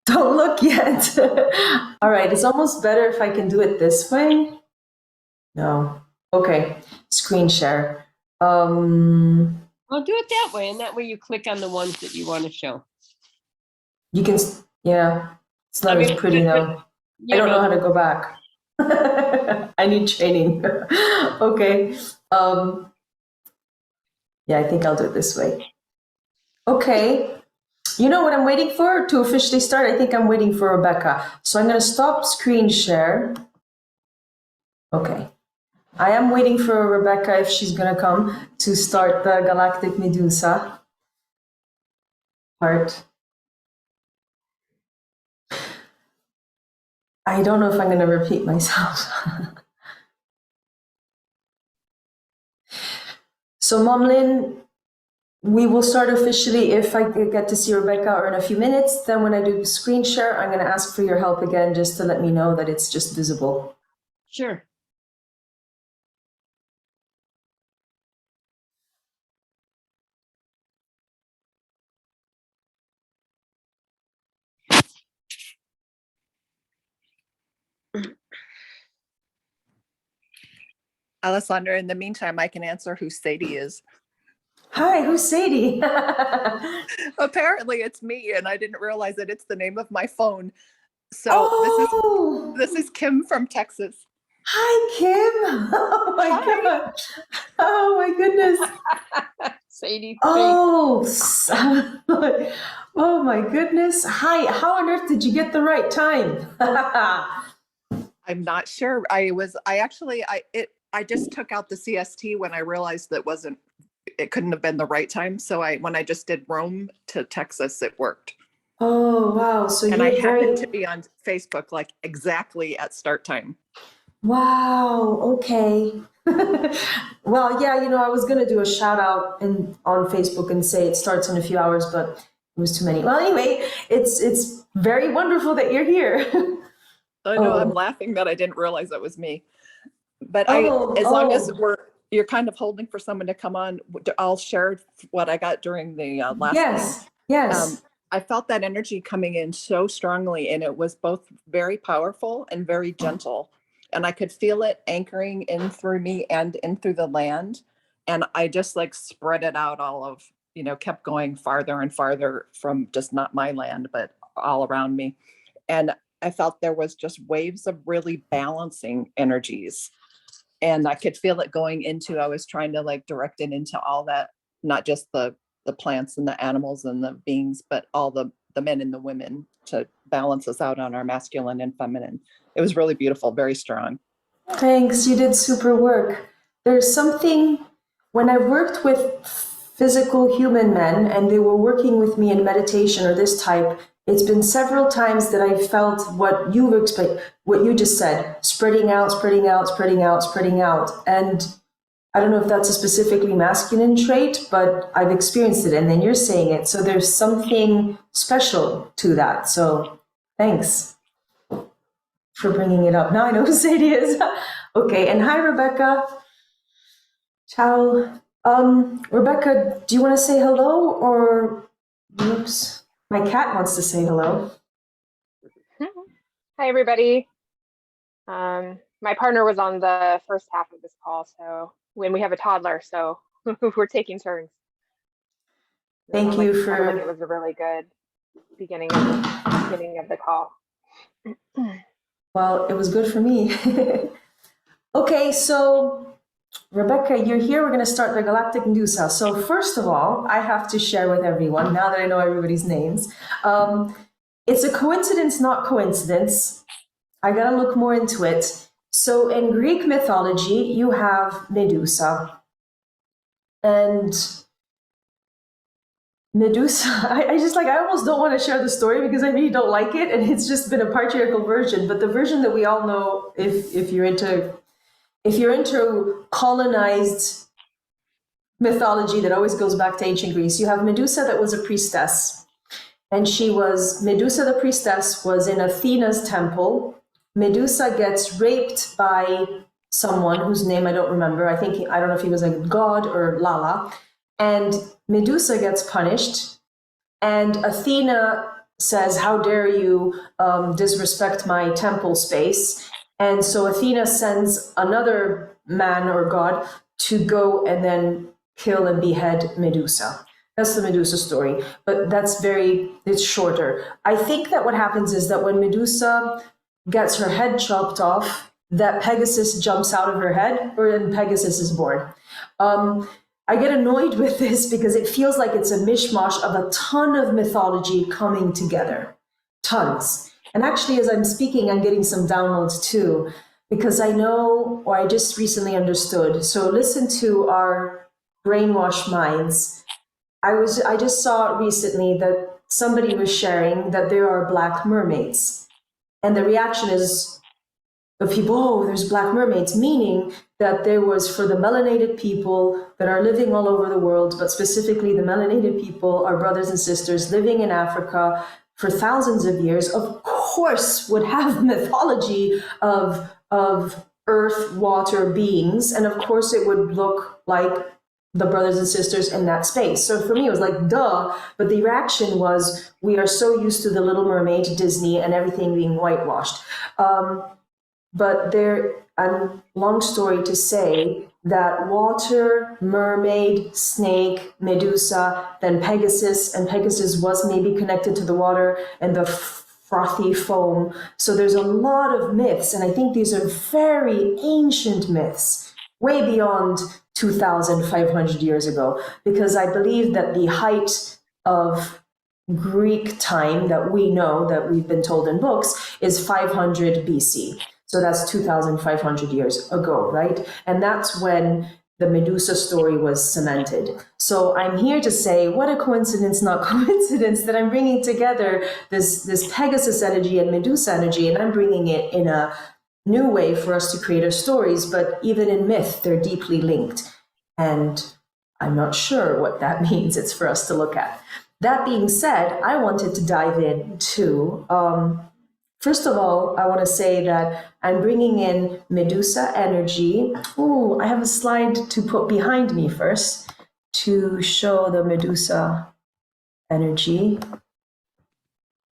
Speaker 1: don't look yet. All right, it's almost better if I can do it this way. No. Okay, screen share.
Speaker 2: I'll do it that way, and that way you click on the ones that you want to show.
Speaker 1: You can, yeah, it's not as pretty though. I don't know how to go back. I need training. Okay. Yeah, I think I'll do it this way. Okay. You know what I'm waiting for to officially start? I think I'm waiting for Rebecca. So I'm going to stop screen share. Okay. I am waiting for Rebecca if she's going to come to start the Galactic Medusa part. I don't know if I'm going to repeat myself. So, Momlin, we will start officially if I get to see Rebecca or in a few minutes. Then when I do screen share, I'm going to ask for your help again just to let me know that it's just visible.
Speaker 2: Sure.
Speaker 6: Alessandra, in the meantime, I can answer who Sadie is.
Speaker 1: Hi, who's Sadie?
Speaker 6: Apparently it's me, and I didn't realize that it's the name of my phone. So
Speaker 1: Oh,
Speaker 6: this is Kim from Texas.
Speaker 1: hi, Kim. Oh my
Speaker 6: Hi.
Speaker 1: God. Oh my goodness.
Speaker 2: Sadie.
Speaker 1: Oh, oh my goodness. Hi, how on earth did you get the right time?
Speaker 6: I'm not sure. I just took out the CST when I realized that it couldn't have been the right time. So when I just did Rome to Texas, it worked.
Speaker 1: Oh, wow. So
Speaker 6: And
Speaker 1: you're
Speaker 6: I happened
Speaker 1: very,
Speaker 6: to be on Facebook like exactly at start time.
Speaker 1: wow, okay. Well, yeah, I was going to do a shout out on Facebook and say it starts in a few hours, but it was too many. Well, anyway, it's very wonderful that you're here.
Speaker 6: I know, I'm
Speaker 1: Oh.
Speaker 6: laughing that I didn't realize that was me. But
Speaker 1: Oh,
Speaker 6: as long as
Speaker 1: oh.
Speaker 6: you're kind of holding for someone to come on, I'll share what I got during the last thing.
Speaker 1: Yes, yes.
Speaker 6: I felt that energy coming in so strongly, and it was both very powerful and very gentle. And I could feel it anchoring in through me and in through the land. And I just like spread it out kept going farther and farther from just not my land, but all around me. And I felt there was just waves of really balancing energies. And I could feel it going I was trying to like direct it into all that, not just the plants and the animals and the beings, but all the men and the women to balance us out on our masculine and feminine. It was really beautiful, very strong.
Speaker 1: Thanks, you did super work. There's something, when I've worked with physical human men and they were working with me in meditation or this type, it's been several times that I felt what you just said, spreading out, spreading out, spreading out, spreading out. And I don't know if that's a specifically masculine trait, but I've experienced it, and then you're saying it. So there's something special to that. So thanks for bringing it up. Now I know who Sadie is. Okay, and hi, Rebecca. Ciao. Rebecca, do you want to say hello, or oops, my cat wants to say hello.
Speaker 5: Hi, everybody. My partner was on the first half of this call, so when we have a toddler, so we're taking turns.
Speaker 1: Thank you
Speaker 5: It
Speaker 1: for.
Speaker 5: was a really good beginning of the call.
Speaker 1: Well, it was good for me. Okay, so Rebecca, you're here. We're going to start the Galactic Medusa. So first of all, I have to share with everyone, now that I know everybody's names, it's a coincidence, not coincidence. I got to look more into it. So in Greek mythology, you have Medusa. And Medusa, I almost don't want to share the story because I really don't like it. And it's just been a patriarchal version. But the version that we all know, if you're into colonized mythology that always goes back to ancient Greece. You have Medusa that was a priestess. And Medusa the priestess was in Athena's temple. Medusa gets raped by someone whose name I don't remember. I don't know if he was a god or Lala. And Medusa gets punished. And Athena says, how dare you disrespect my temple space? And so Athena sends another man or god to go and then kill and behead Medusa. That's the Medusa story, but it's shorter. I think that what happens is that when Medusa gets her head chopped off, that Pegasus jumps out of her head, or then Pegasus is born. I get annoyed with this because it feels like it's a mishmash of a ton of mythology coming together. Tons. And actually, as I'm speaking, I'm getting some downloads too, because I know, or I just recently understood. So listen to our brainwashed minds. I just saw recently that somebody was sharing that there are black mermaids. And the reaction is of people, oh, there's black mermaids, meaning that there was, for the melanated people that are living all over the world, but specifically the melanated people, our brothers and sisters living in Africa for thousands of years, of course would have mythology of earth, water beings. And of course it would look like the brothers and sisters in that space. So for me, it was like, duh. But the reaction was, we are so used to the Little Mermaid, Disney, and everything being whitewashed. But long story to say that water, mermaid, snake, Medusa, then Pegasus, and Pegasus was maybe connected to the water and the frothy foam. So there's a lot of myths, and I think these are very ancient myths, way beyond 2,500 years ago, because I believe that the height of Greek time that we know, that we've been told in books, is 500 BC. So that's 2,500 years ago, right? And that's when the Medusa story was cemented. So I'm here to say, what a coincidence, not coincidence, that I'm bringing together this Pegasus energy and Medusa energy, and I'm bringing it in a new way for us to create our stories. But even in myth, they're deeply linked. And I'm not sure what that means. It's for us to look at. That being said, I wanted to dive into first of all, I want to say that I'm bringing in Medusa energy. Oh, I have a slide to put behind me first to show the Medusa energy.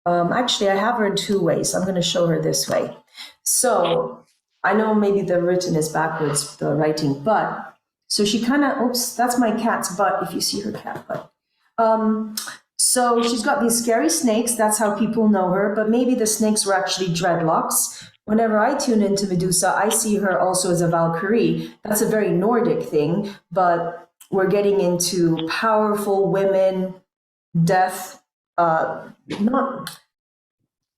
Speaker 1: Actually, I have her in two ways. So I'm going to show her this way. So I know maybe the written is backwards, the writing, but so she kind of, oops, that's my cat's butt, if you see her cat butt. So she's got these scary snakes. That's how people know her. But maybe the snakes were actually dreadlocks. Whenever I tune into Medusa, I see her also as a Valkyrie. That's a very Nordic thing. But we're getting into powerful women, death, not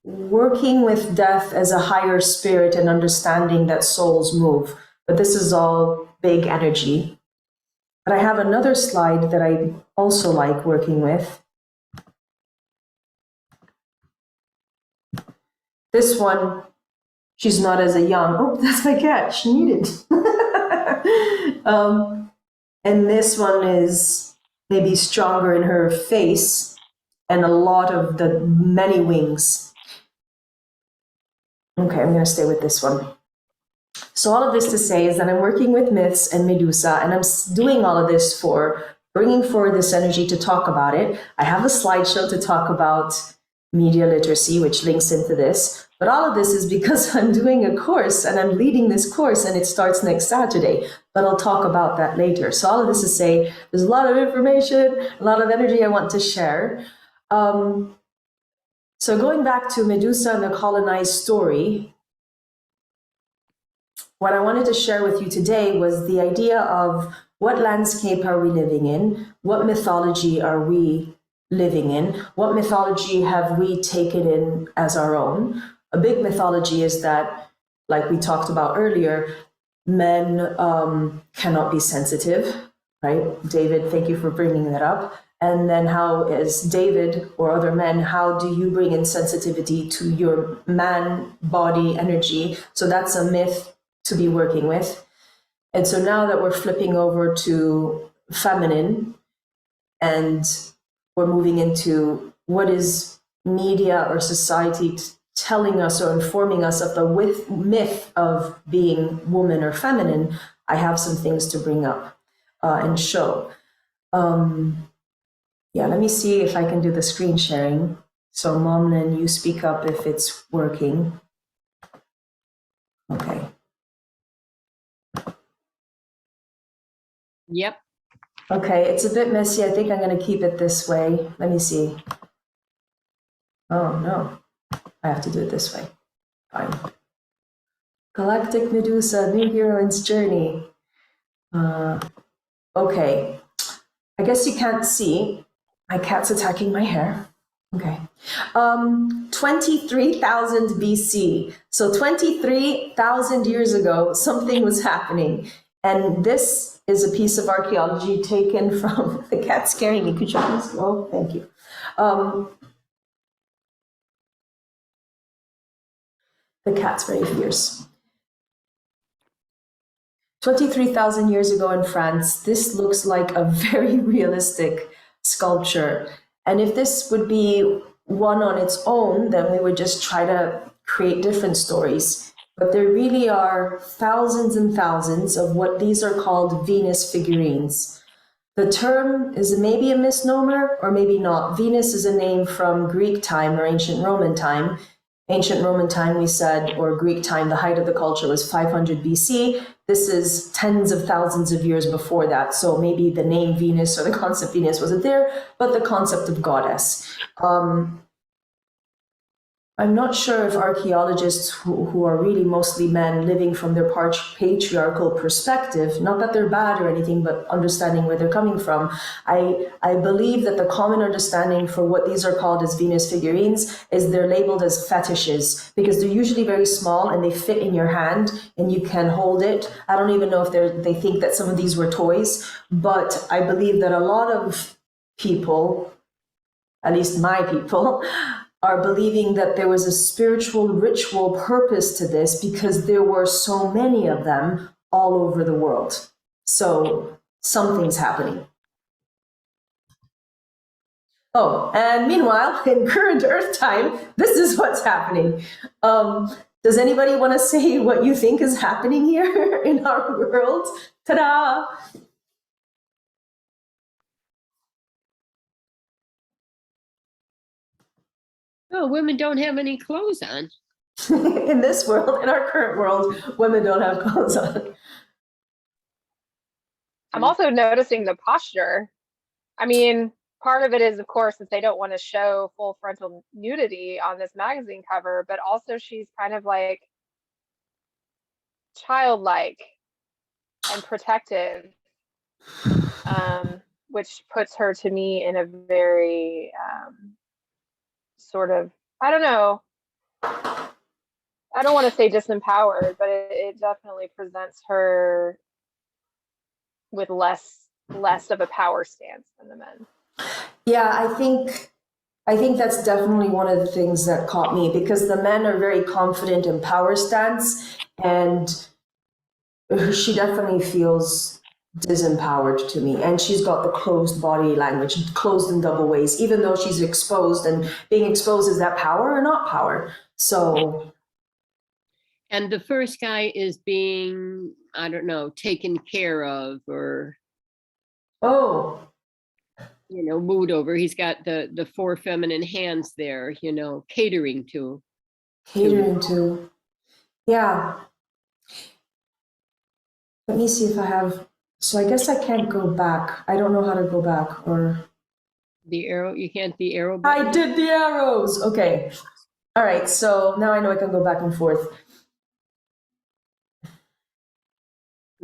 Speaker 1: working with death as a higher spirit and understanding that souls move. But this is all big energy. But I have another slide that I also like working with. This one, she's not as a young, oh, that's my cat, she needed. And this one is maybe stronger in her face and a lot of the many wings. Okay, I'm gonna stay with this one. So all of this to say is that I'm working with myths and Medusa, and I'm doing all of this for bringing forward this energy to talk about it. I have a slideshow to talk about media literacy, which links into this. But all of this is because I'm doing a course and I'm leading this course and it starts next Saturday, but I'll talk about that later. So all of this is to say, there's a lot of information, a lot of energy I want to share. So going back to Medusa and the colonized story, what I wanted to share with you today was the idea of what landscape are we living in? What mythology are we living in? What mythology have we taken in as our own? A big mythology is that, like we talked about earlier, men cannot be sensitive, right? David, thank you for bringing that up. And then how is David or other men, how do you bring in sensitivity to your man body energy? So that's a myth to be working with. And so now that we're flipping over to feminine, and we're moving into what is media or society telling us or informing us of the myth of being woman or feminine, I have some things to bring up and show. Yeah, let me see if I can do the screen sharing. So Momlin, you speak up if it's working. Okay.
Speaker 2: Yep.
Speaker 1: Okay, it's a bit messy. I think I'm going to keep it this way. Let me see. Oh, no. I have to do it this way. Fine. Galactic Medusa, New Heroine's Journey. Okay. I guess you can't see. My cat's attacking my hair. Okay. 23,000 BC. So 23,000 years ago, something was happening. And this is a piece of archaeology taken from, the cat's scaring me. Could you please go? Thank you. The cat's very fierce. 23,000 years ago in France, this looks like a very realistic sculpture. And if this would be one on its own, then we would just try to create different stories. But there really are thousands and thousands of what these are called Venus figurines. The term is maybe a misnomer or maybe not. Venus is a name from Greek time or ancient Roman time. Ancient Roman time, we said, or Greek time, the height of the culture was 500 BC. This is tens of thousands of years before that. So maybe the name Venus or the concept Venus wasn't there, but the concept of goddess. I'm not sure if archaeologists who are really mostly men living from their patriarchal perspective, not that they're bad or anything, but understanding where they're coming from, I believe that the common understanding for what these are called as Venus figurines is they're labeled as fetishes because they're usually very small and they fit in your hand and you can hold it. I don't even know if they think that some of these were toys, but I believe that a lot of people, at least my people, are believing that there was a spiritual ritual purpose to this because there were so many of them all over the world. So something's happening. Oh, and meanwhile, in current Earth time, this is what's happening. Does anybody want to say what you think is happening here in our world? Ta-da!
Speaker 2: Oh, women don't have any clothes on.
Speaker 1: In this world, in our current world, women don't have clothes on.
Speaker 5: I'm also noticing the posture. I mean, part of it is, of course, that they don't want to show full frontal nudity on this magazine cover, but also she's kind of like childlike and protective, which puts her to me in a very sort of, I don't know, I don't want to say disempowered, but it definitely presents her with less of a power stance than the men.
Speaker 1: Yeah, I think that's definitely one of the things that caught me because the men are very confident in power stance, and she definitely feels disempowered to me. And she's got the closed body language, closed in double ways, even though she's exposed, and being exposed, is that power or not power? So.
Speaker 2: And the first guy is being, I don't know, taken care of or,
Speaker 1: Oh.
Speaker 2: you know, moved over. He's got the four feminine hands there, you know, catering to.
Speaker 1: Yeah. Let me see if I have, so I guess I can't go back. I don't know how to go back or.
Speaker 2: The arrow, you can't the arrow button?
Speaker 1: I did the arrows. Okay. All right. So now I know I can go back and forth.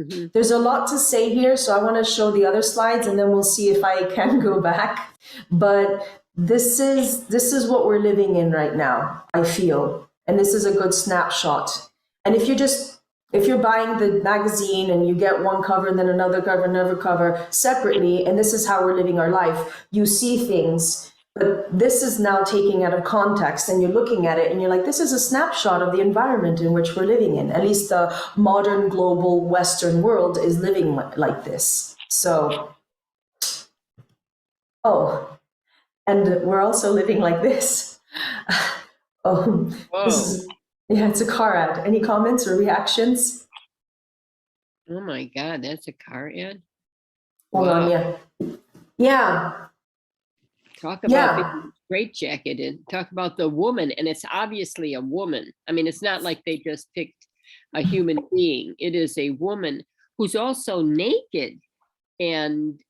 Speaker 1: Mm-hmm. There's a lot to say here, so I want to show the other slides and then we'll see if I can go back. But this is what we're living in right now, I feel. And this is a good snapshot. And if you're buying the magazine and you get one cover and then another cover separately, and this is how we're living our life, you see things, but this is now taking out of context and you're looking at it and you're like, this is a snapshot of the environment in which we're living in. At least the modern global Western world is living like this. So Oh, and we're also living like this. Oh, this
Speaker 2: Whoa.
Speaker 1: is, yeah, it's a car ad. Any comments or reactions?
Speaker 2: Oh my God, that's a car ad?
Speaker 1: Hold on,
Speaker 2: Wow.
Speaker 1: yeah. Yeah,
Speaker 2: Talk about
Speaker 1: yeah.
Speaker 2: being straitjacketed. Talk about the woman, and it's obviously a woman. I mean, it's not like they just picked a human being. It is a woman who's also naked and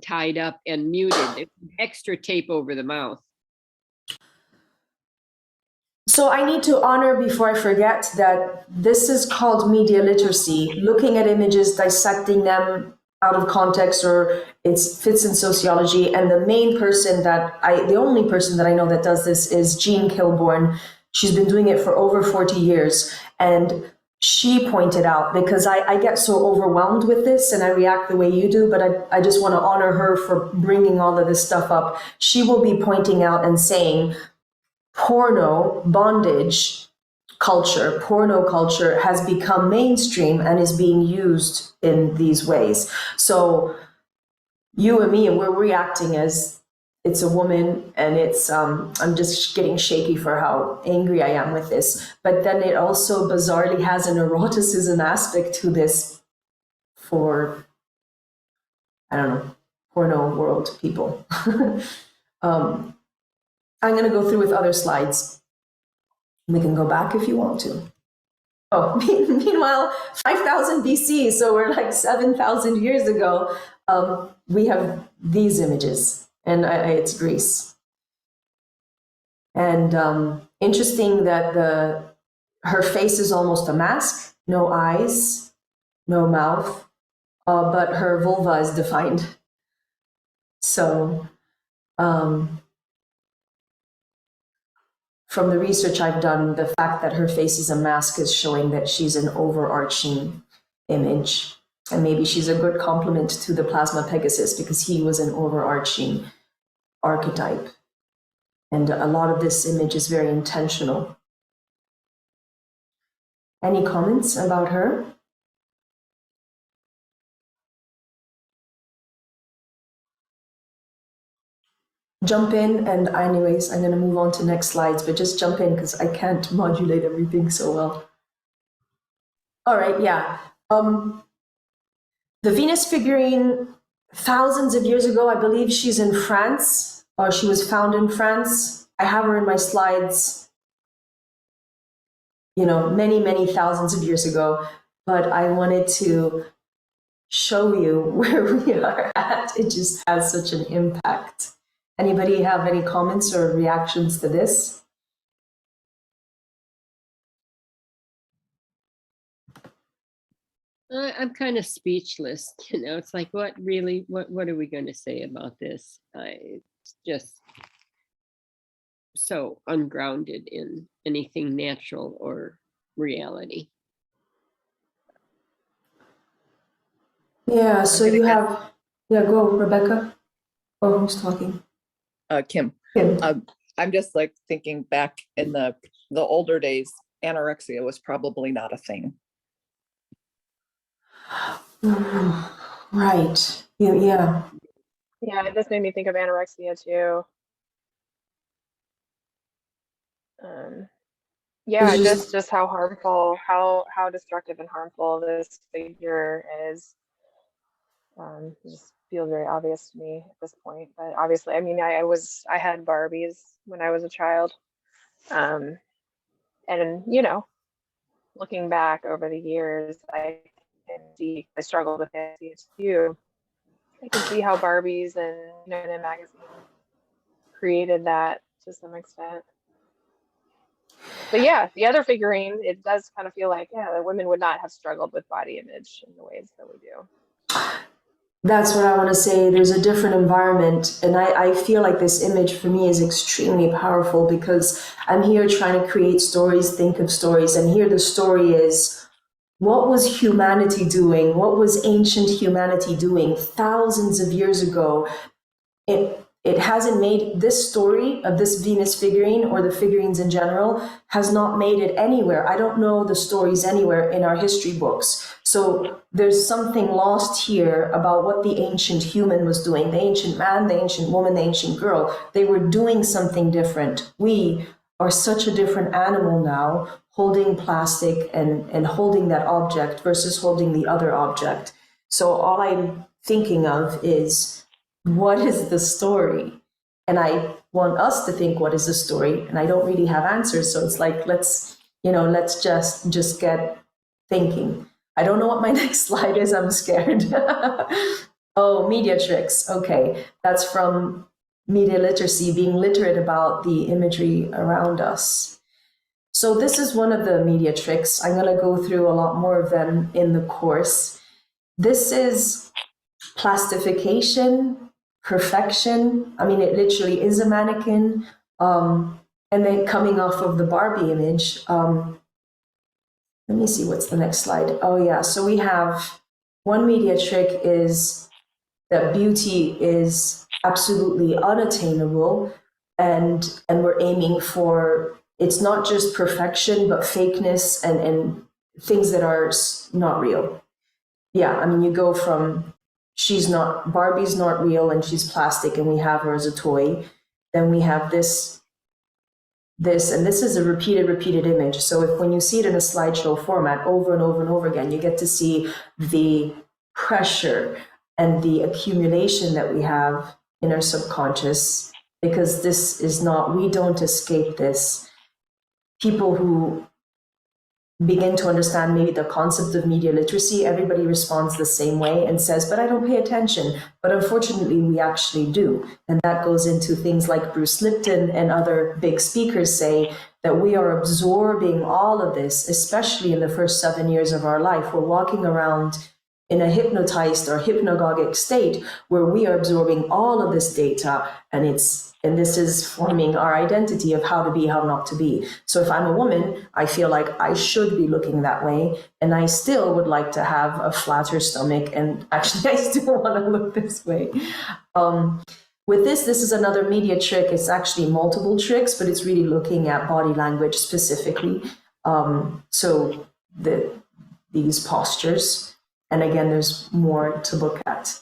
Speaker 2: tied up and muted. Extra tape over the mouth.
Speaker 1: So I need to honor before I forget that this is called media literacy, looking at images, dissecting them out of context, or it fits in sociology. And the only person that I know that does this is Jean Kilbourne. She's been doing it for over 40 years. And she pointed out, because I get so overwhelmed with this and I react the way you do, but I just want to honor her for bringing all of this stuff up. She will be pointing out and saying, porno culture has become mainstream and is being used in these ways. So you and me, we're reacting as it's a woman, and it's I'm just getting shaky for how angry I am with this. But then it also bizarrely has an eroticism aspect to this for, I don't know, porno world people. I'm going to go through with other slides. We can go back if you want to. Oh, meanwhile, 5,000 BC, so we're like 7,000 years ago, we have these images, and it's Greece. And interesting that her face is almost a mask, no eyes, no mouth, but her vulva is defined. So, from the research I've done, the fact that her face is a mask is showing that she's an overarching image. And maybe she's a good complement to the Plasma Pegasus because he was an overarching archetype. And a lot of this image is very intentional. Any comments about her? Jump in, and anyways, I'm going to move on to next slides, but just jump in because I can't modulate everything so well. All right, yeah. The Venus figurine, thousands of years ago, I believe she's in France, or she was found in France. I have her in my slides, many, many thousands of years ago, but I wanted to show you where we are at. It just has such an impact. Anybody have any comments or reactions to this?
Speaker 2: I'm kind of speechless. It's like, what are we going to say about this? It's just so ungrounded in anything natural or reality.
Speaker 1: Yeah, so you have, go, Rebecca. Oh, who's talking?
Speaker 6: Kim.
Speaker 1: Kim.
Speaker 6: I'm just like thinking back in the older days, anorexia was probably not a thing.
Speaker 1: Right. Yeah.
Speaker 5: Yeah, this made me think of anorexia too. Yeah, just how harmful, how destructive and harmful this figure is. It just feels very obvious to me at this point. But obviously, I mean, I had Barbies when I was a child, and looking back over the years, I can see I struggled with it too. I can see how Barbies and in a magazine created that to some extent. But yeah, the other figurine, it does kind of feel like, the women would not have struggled with body image in the ways that we do.
Speaker 1: That's what I want to say. There's a different environment. And I feel like this image for me is extremely powerful because I'm here trying to create stories, think of stories. And here the story is, what was humanity doing? What was ancient humanity doing thousands of years ago? it hasn't made this story of this Venus figurine, or the figurines in general, has not made it anywhere. I don't know the stories anywhere in our history books. So there's something lost here about what the ancient human was doing. The ancient man, the ancient woman, the ancient girl, they were doing something different. We are such a different animal now, holding plastic and holding that object versus holding the other object. So all I'm thinking of is, what is the story? And I want us to think, what is the story? And I don't really have answers. So it's like, let's just get thinking. I don't know what my next slide is. I'm scared. Oh, media tricks. Okay. That's from media literacy, being literate about the imagery around us. So this is one of the media tricks. I'm going to go through a lot more of them in the course. This is plastification, perfection. I mean, it literally is a mannequin. And then coming off of the Barbie image, let me see what's the next slide. Oh yeah, so we have one media trick is that beauty is absolutely unattainable, and we're aiming for, it's not just perfection, but fakeness and things that are not real. Yeah, I mean, you go from Barbie's not real and she's plastic and we have her as a toy. Then we have this, and this is a repeated image. So if when you see it in a slideshow format over and over and over again, you get to see the pressure and the accumulation that we have in our subconscious, because this is not, we don't escape this. People who begin to understand maybe the concept of media literacy, everybody responds the same way and says, but I don't pay attention. But unfortunately, we actually do. And that goes into things like Bruce Lipton and other big speakers say that we are absorbing all of this, especially in the first 7 years of our life. We're walking around in a hypnotized or hypnagogic state where we are absorbing all of this data, and this is forming our identity of how to be, how not to be. So if I'm a woman, I feel like I should be looking that way, and I still would like to have a flatter stomach, and actually I still want to look this way. With this is another media trick. It's actually multiple tricks, but it's really looking at body language specifically. So these postures, and again, there's more to look at.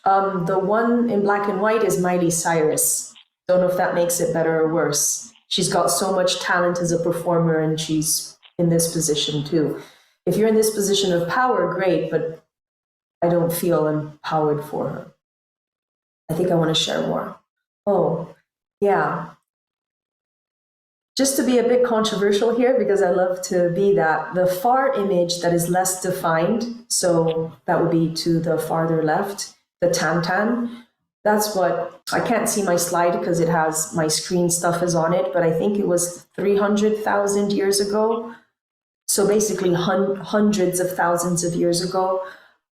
Speaker 1: The one in black and white is Miley Cyrus. Don't know if that makes it better or worse. She's got so much talent as a performer, and she's in this position too. If you're in this position of power, great, but I don't feel empowered for her. I think I want to share more. Oh, yeah. Just to be a bit controversial here, because I love to be that, the far image that is less defined, so that would be to the farther left, the Tantan, that's what, I can't see my slide because it has, my screen stuff is on it, but I think it was 300,000 years ago. So basically hundreds of thousands of years ago.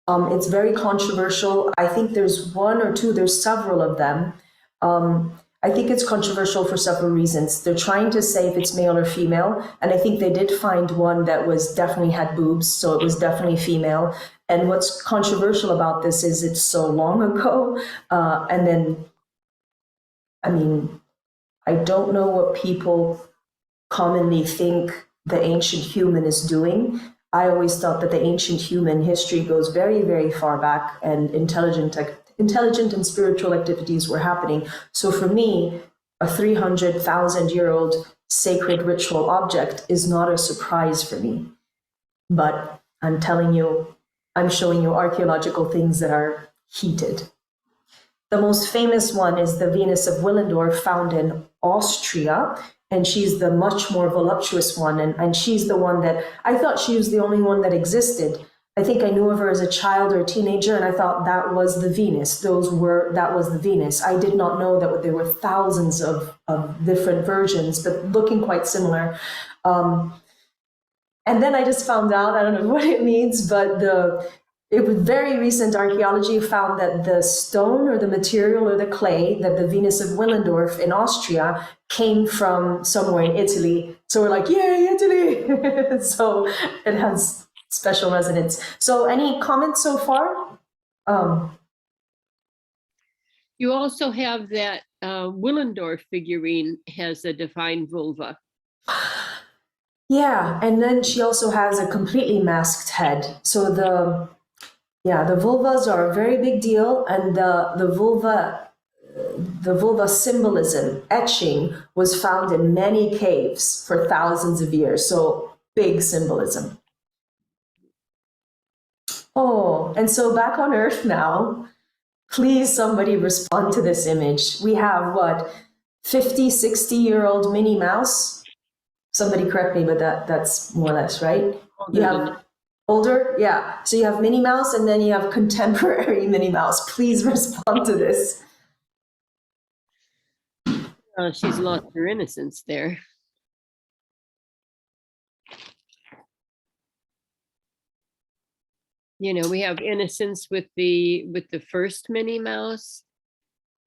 Speaker 1: It's very controversial. I think there's one or two, there's several of them. I think it's controversial for several reasons. They're trying to say if it's male or female, and I think they did find one that was definitely had boobs, so it was definitely female. And what's controversial about this is it's so long ago. And then, I mean, I don't know what people commonly think the ancient human is doing. I always thought that the ancient human history goes very, very far back, and intelligent and spiritual activities were happening. So for me, a 300,000-year-old sacred ritual object is not a surprise for me. But I'm telling you, I'm showing you archaeological things that are heated. The most famous one is the Venus of Willendorf, found in Austria. And she's the much more voluptuous one. And she's the one that, I thought she was the only one that existed. I think I knew of her as a child or a teenager, and I thought that was the Venus. That was the Venus. I did not know that there were thousands of different versions, but looking quite similar. And then I just found out, I don't know what it means, but it was very recent archaeology found that the stone or the material or the clay that the Venus of Willendorf in Austria came from somewhere in Italy. So we're like, yay, Italy! So it has special resonance. So any comments so far?
Speaker 2: You also have that Willendorf figurine has a divine vulva.
Speaker 1: Yeah, and then she also has a completely masked head. So the vulvas are a very big deal, and the vulva symbolism, etching, was found in many caves for thousands of years. So big symbolism. Oh, and so back on Earth now, please somebody respond to this image. We have what, 50, 60-year-old Minnie Mouse? Somebody correct me, but that's more or less right. You have older, yeah. So you have Minnie Mouse, and then you have contemporary Minnie Mouse. Please respond to this.
Speaker 2: She's lost her innocence there. You know, we have innocence with the first Minnie Mouse,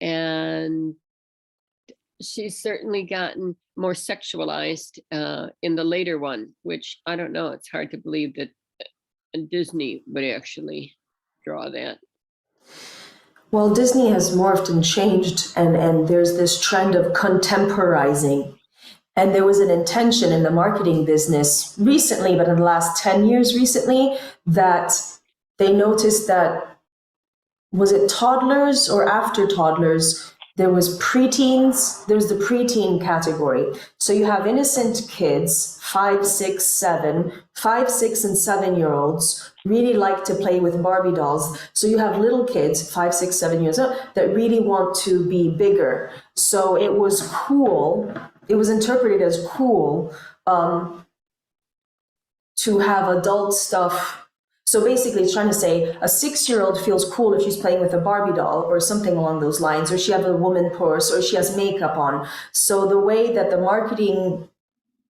Speaker 2: and she's certainly gotten more sexualized in the later one, which I don't know. It's hard to believe that Disney would actually draw that.
Speaker 1: Well, Disney has morphed and changed, and there's this trend of contemporizing. And there was an intention in the marketing business recently, but in the last 10 years recently, that they noticed that, was it toddlers or after toddlers? There was preteens, there's the preteen category. So you have innocent kids, 5, 6, 7, 5, 6, and 7-year-olds really like to play with Barbie dolls. So you have little kids, 5, 6, 7 years old, that really want to be bigger. So it was cool, it was interpreted as cool to have adult stuff. So basically it's trying to say a 6-year-old feels cool if she's playing with a Barbie doll or something along those lines, or she has a woman purse, or she has makeup on. So the way that the marketing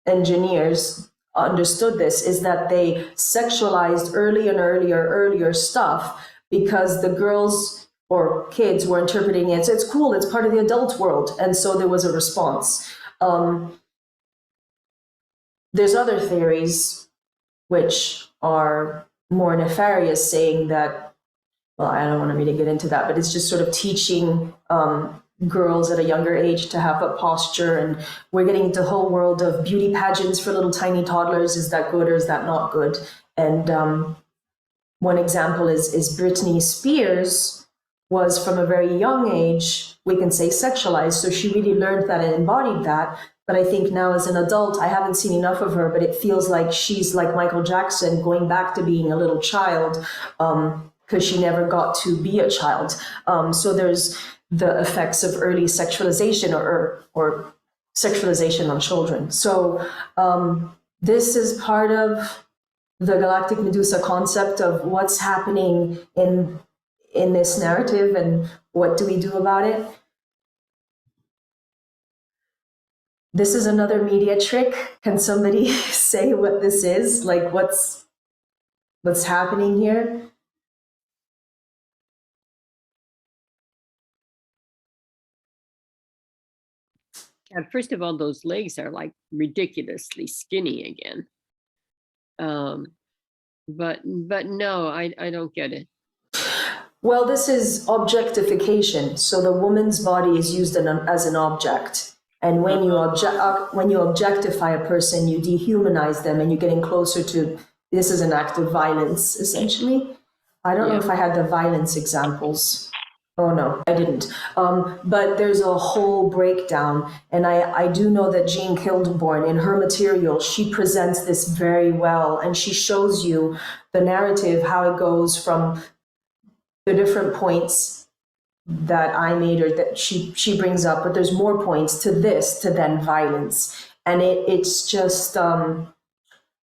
Speaker 1: engineers understood this is that they sexualized earlier stuff because the girls or kids were interpreting it. So it's cool, it's part of the adult world. And so there was a response. There's other theories which are more nefarious, saying that, well, I don't want to really get into that, but it's just sort of teaching girls at a younger age to have a posture, and we're getting into the whole world of beauty pageants for little tiny toddlers. Is that good or is that not good? And one example is Britney Spears was from a very young age, we can say sexualized, so she really learned that and embodied that. But I think now as an adult, I haven't seen enough of her, but it feels like she's like Michael Jackson, going back to being a little child because she never got to be a child. So there's the effects of early sexualization or sexualization on children. So this is part of the Galactic Medusa concept of what's happening in this narrative and what do we do about it. This is another media trick. Can somebody say what this is? Like what's happening here?
Speaker 2: And first of all, those legs are like ridiculously skinny again. But no, I don't get it.
Speaker 1: Well, this is objectification. So the woman's body is used as an object. And when you objectify a person, you dehumanize them and you're getting closer to, this is an act of violence, essentially. I don't know if I had the violence examples. Oh, no, I didn't. But there's a whole breakdown. And I do know that Jean Kildenborn, in her material, she presents this very well. And she shows you the narrative, how it goes from the different points that I made or that she brings up, but there's more points to this, to then violence. And it's just,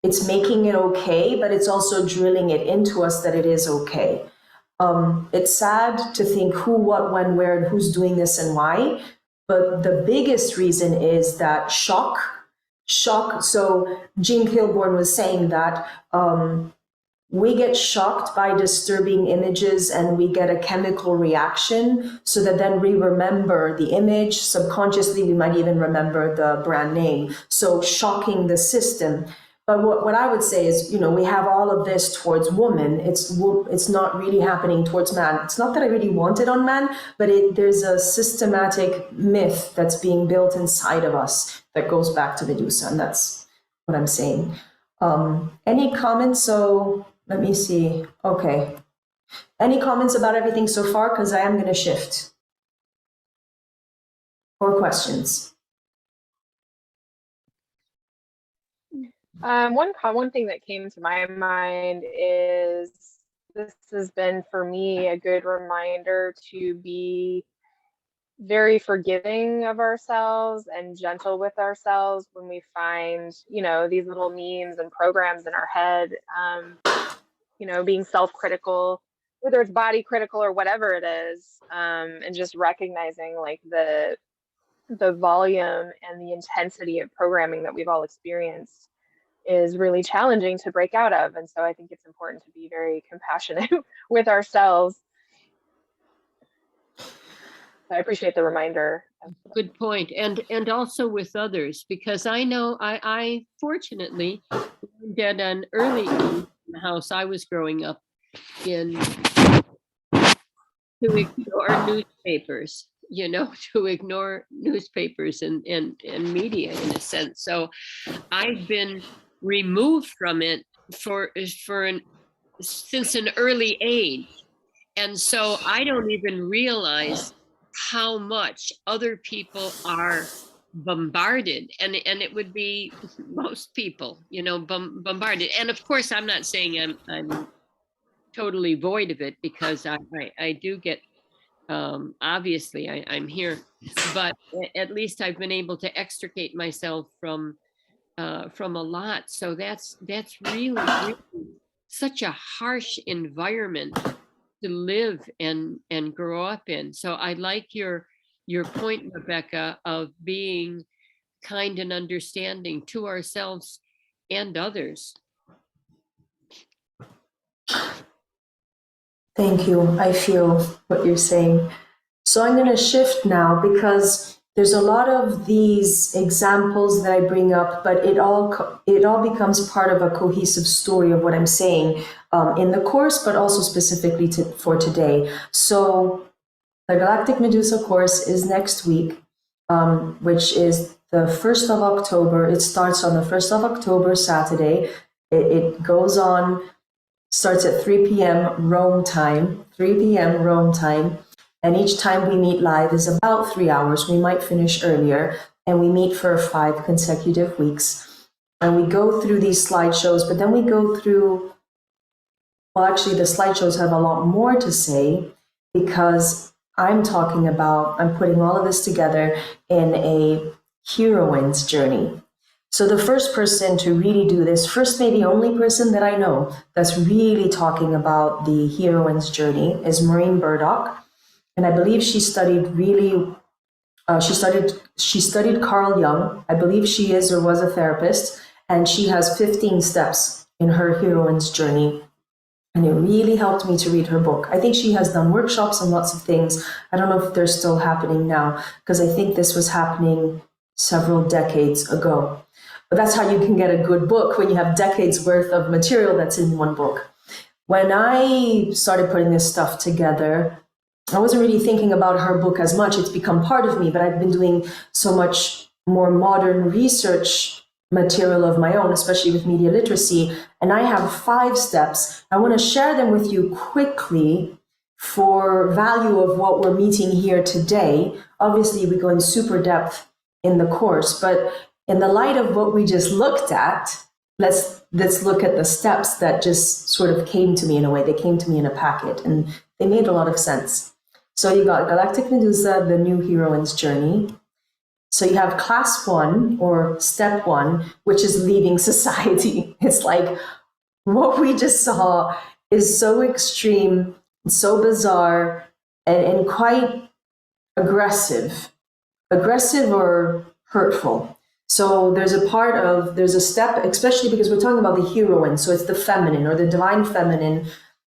Speaker 1: it's making it okay, but it's also drilling it into us that it is okay. It's sad to think who, what, when, where, and who's doing this and why. But the biggest reason is that shock. So Jean Kilborn was saying that we get shocked by disturbing images and we get a chemical reaction so that then we remember the image. Subconsciously, we might even remember the brand name. So shocking the system. But what I would say is, we have all of this towards woman. It's not really happening towards man. It's not that I really want it on man, but there's a systematic myth that's being built inside of us that goes back to Medusa, and that's what I'm saying. Any comments? So let me see. Okay. Any comments about everything so far? Because I am going to shift. Or questions?
Speaker 5: One thing that came to my mind is this has been for me a good reminder to be very forgiving of ourselves and gentle with ourselves when we find, these little memes and programs in our head, being self-critical, whether it's body critical or whatever it is, and just recognizing like the volume and the intensity of programming that we've all experienced is really challenging to break out of. And so I think it's important to be very compassionate with ourselves. I appreciate the reminder.
Speaker 2: Good point. And also with others, because I know I fortunately learned at an early age in the house I was growing up in to ignore newspapers, to ignore newspapers and media in a sense. So I've been removed from it since an early age. And so I don't even realize how much other people are bombarded, and it would be most people, bombarded. And of course, I'm not saying I'm totally void of it, because I do get, obviously I'm here, but at least I've been able to extricate myself from a lot. So that's really, really such a harsh environment to live and grow up in. So I like your point, Rebecca, of being kind and understanding to ourselves and others.
Speaker 1: Thank you. I feel what you're saying. So I'm going to shift now, because there's a lot of these examples that I bring up, but it all becomes part of a cohesive story of what I'm saying in the course, but also specifically for today. So the Galactic Medusa course is next week, which is the 1st of October. It starts on the 1st of October, Saturday. It goes on, starts at 3 p.m. Rome time, 3 p.m. Rome time. And each time we meet live is about 3 hours. We might finish earlier, and we meet for 5 consecutive weeks. And we go through these slideshows, but then we go through, well, actually the slideshows have a lot more to say, because I'm putting all of this together in a heroine's journey. So the first person to really do this, first maybe only person that I know that's really talking about the heroine's journey, is Maureen Burdock. And I believe she studied she studied Carl Jung. I believe she is or was a therapist, and she has 15 steps in her heroine's journey. And it really helped me to read her book. I think she has done workshops and lots of things. I don't know if they're still happening now, because I think this was happening several decades ago. But that's how you can get a good book, when you have decades worth of material that's in one book. When I started putting this stuff together, I wasn't really thinking about her book as much. It's become part of me, but I've been doing so much more modern research material of my own, especially with media literacy. And I have 5 steps. I want to share them with you quickly for value of what we're meeting here today. Obviously, we go in super depth in the course, but in the light of what we just looked at, let's look at the steps that just sort of came to me in a way. They came to me in a packet, and they made a lot of sense. So you got Galactic Medusa, the new heroine's journey. So you have class 1 or step 1, which is leaving society. It's like what we just saw is so extreme, so bizarre, and quite aggressive or hurtful. So there's a step, especially because we're talking about the heroine. So it's the feminine or the divine feminine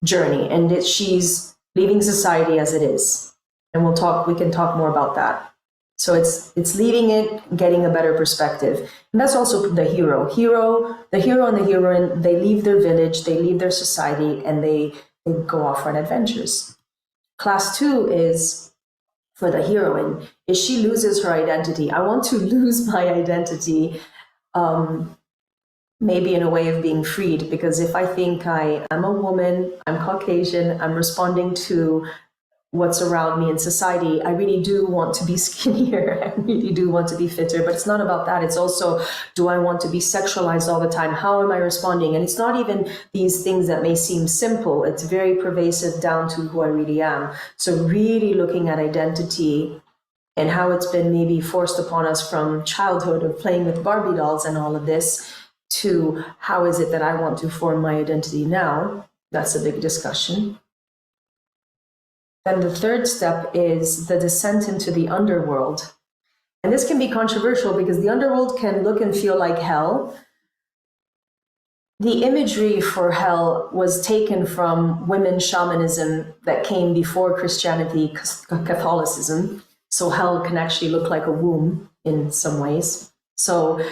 Speaker 1: journey. And she's leaving society as it is. And we can talk more about that. So it's leaving it, getting a better perspective. And that's also the hero. The hero and the heroine, they leave their village, they leave their society, and they go off on adventures. Class 2 is for the heroine, is she loses her identity. I want to lose my identity, maybe in a way of being freed, because if I think I am a woman, I'm Caucasian, I'm responding to what's around me in society, I really do want to be skinnier, I really do want to be fitter, but it's not about that. It's also, do I want to be sexualized all the time? How am I responding? And it's not even these things that may seem simple, it's very pervasive down to who I really am. So really looking at identity and how it's been maybe forced upon us from childhood of playing with Barbie dolls and all of this, to how is it that I want to form my identity now? That's a big discussion. Then the third step is the descent into the underworld. And this can be controversial because the underworld can look and feel like hell. The imagery for hell was taken from women's shamanism that came before Christianity, Catholicism. So hell can actually look like a womb in some ways. So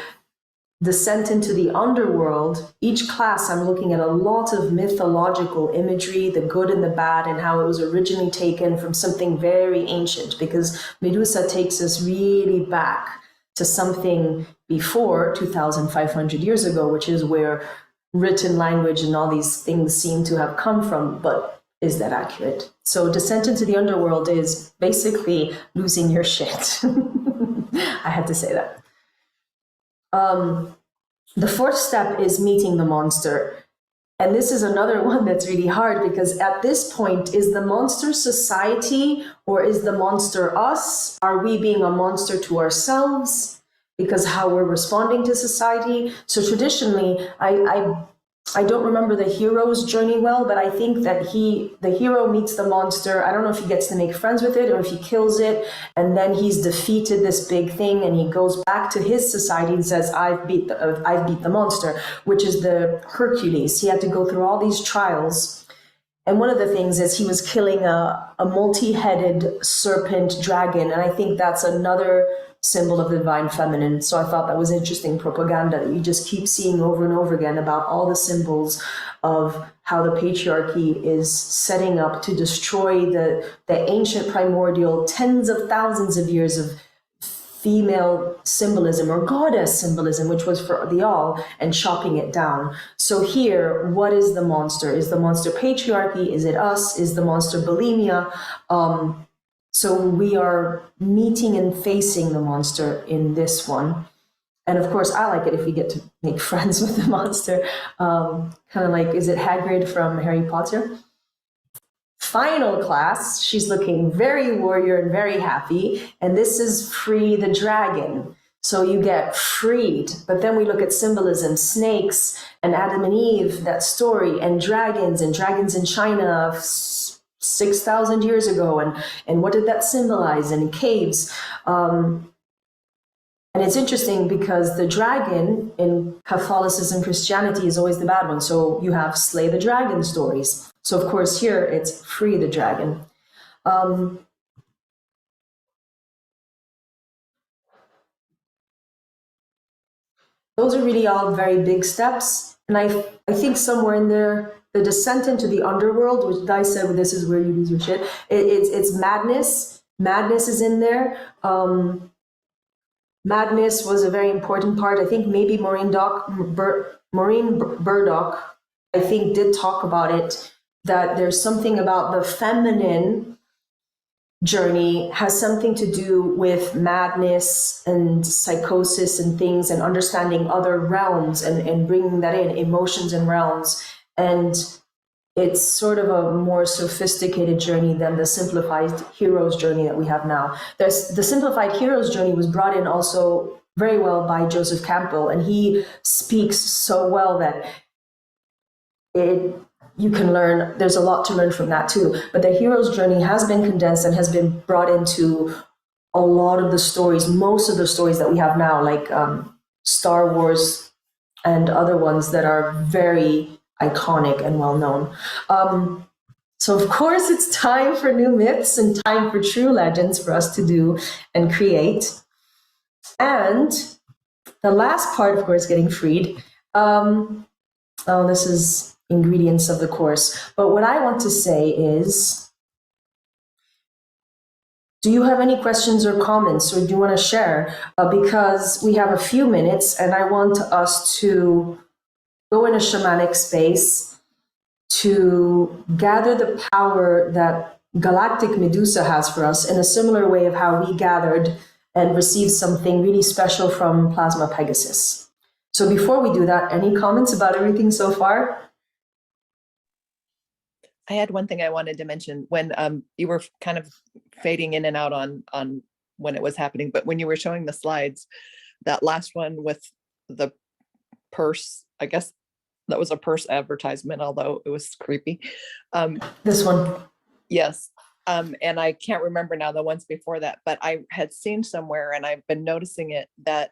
Speaker 1: descent into the underworld, each class I'm looking at a lot of mythological imagery, the good and the bad, and how it was originally taken from something very ancient, because Medusa takes us really back to something before 2,500 years ago, which is where written language and all these things seem to have come from, but is that accurate? So descent into the underworld is basically losing your shit. I had to say that. The fourth step is meeting the monster. And this is another one that's really hard, because at this point, is the monster society or is the monster us? Are we being a monster to ourselves because how we're responding to society? So traditionally, I don't remember the hero's journey well, but I think that the hero meets the monster. I don't know if he gets to make friends with it or if he kills it, and then he's defeated this big thing, and he goes back to his society and says, I've beat the monster, which is the Hercules. He had to go through all these trials. And one of the things is he was killing a multi-headed serpent dragon. And I think that's another symbol of the divine feminine. So I thought that was interesting propaganda that you just keep seeing over and over again about all the symbols of how the patriarchy is setting up to destroy the ancient primordial tens of thousands of years of female symbolism or goddess symbolism, which was for the all, and chopping it down. So here, what is the monster? Is the monster patriarchy? Is it us? Is the monster bulimia? So we are meeting and facing the monster in this one. And of course, I like it if we get to make friends with the monster. Kind of like, is it Hagrid from Harry Potter? Final class, she's looking very warrior and very happy. And this is Free the Dragon. So you get freed. But then we look at symbolism, snakes and Adam and Eve, that story, and dragons in China 6,000 years ago, and what did that symbolize? And caves. And it's interesting because the dragon in Catholicism, Christianity is always the bad one. So you have slay the dragon stories. So of course here it's free the dragon. Those are really all very big steps. And I think somewhere in there, the descent into the underworld, which I said, well, this is where you lose your shit. It's madness. Madness is in there. Madness was a very important part. I think maybe Maureen Burdock, I think, did talk about it, that there's something about the feminine journey has something to do with madness and psychosis and things, and understanding other realms and bringing that in, emotions and realms. And it's sort of a more sophisticated journey than the simplified hero's journey that we have now. The simplified hero's journey was brought in also very well by Joseph Campbell, and he speaks so well that you can learn, there's a lot to learn from that too. But the hero's journey has been condensed and has been brought into a lot of the stories, most of the stories that we have now, like Star Wars and other ones that are very iconic and well known. So of course it's time for new myths and time for true legends for us to do and create. And the last part, of course, getting freed. This is ingredients of the course. But what I want to say is, do you have any questions or comments, or do you want to share? Because we have a few minutes and I want us to go in a shamanic space to gather the power that Galactic Medusa has for us in a similar way of how we gathered and received something really special from Plasma Pegasus. So before we do that, any comments about everything so far?
Speaker 6: I had one thing I wanted to mention when you were kind of fading in and out on when it was happening, but when you were showing the slides, that last one with the purse, I guess that was a purse advertisement, although it was creepy.
Speaker 1: This one.
Speaker 6: Yes. And I can't remember now the ones before that, but I had seen somewhere and I've been noticing it that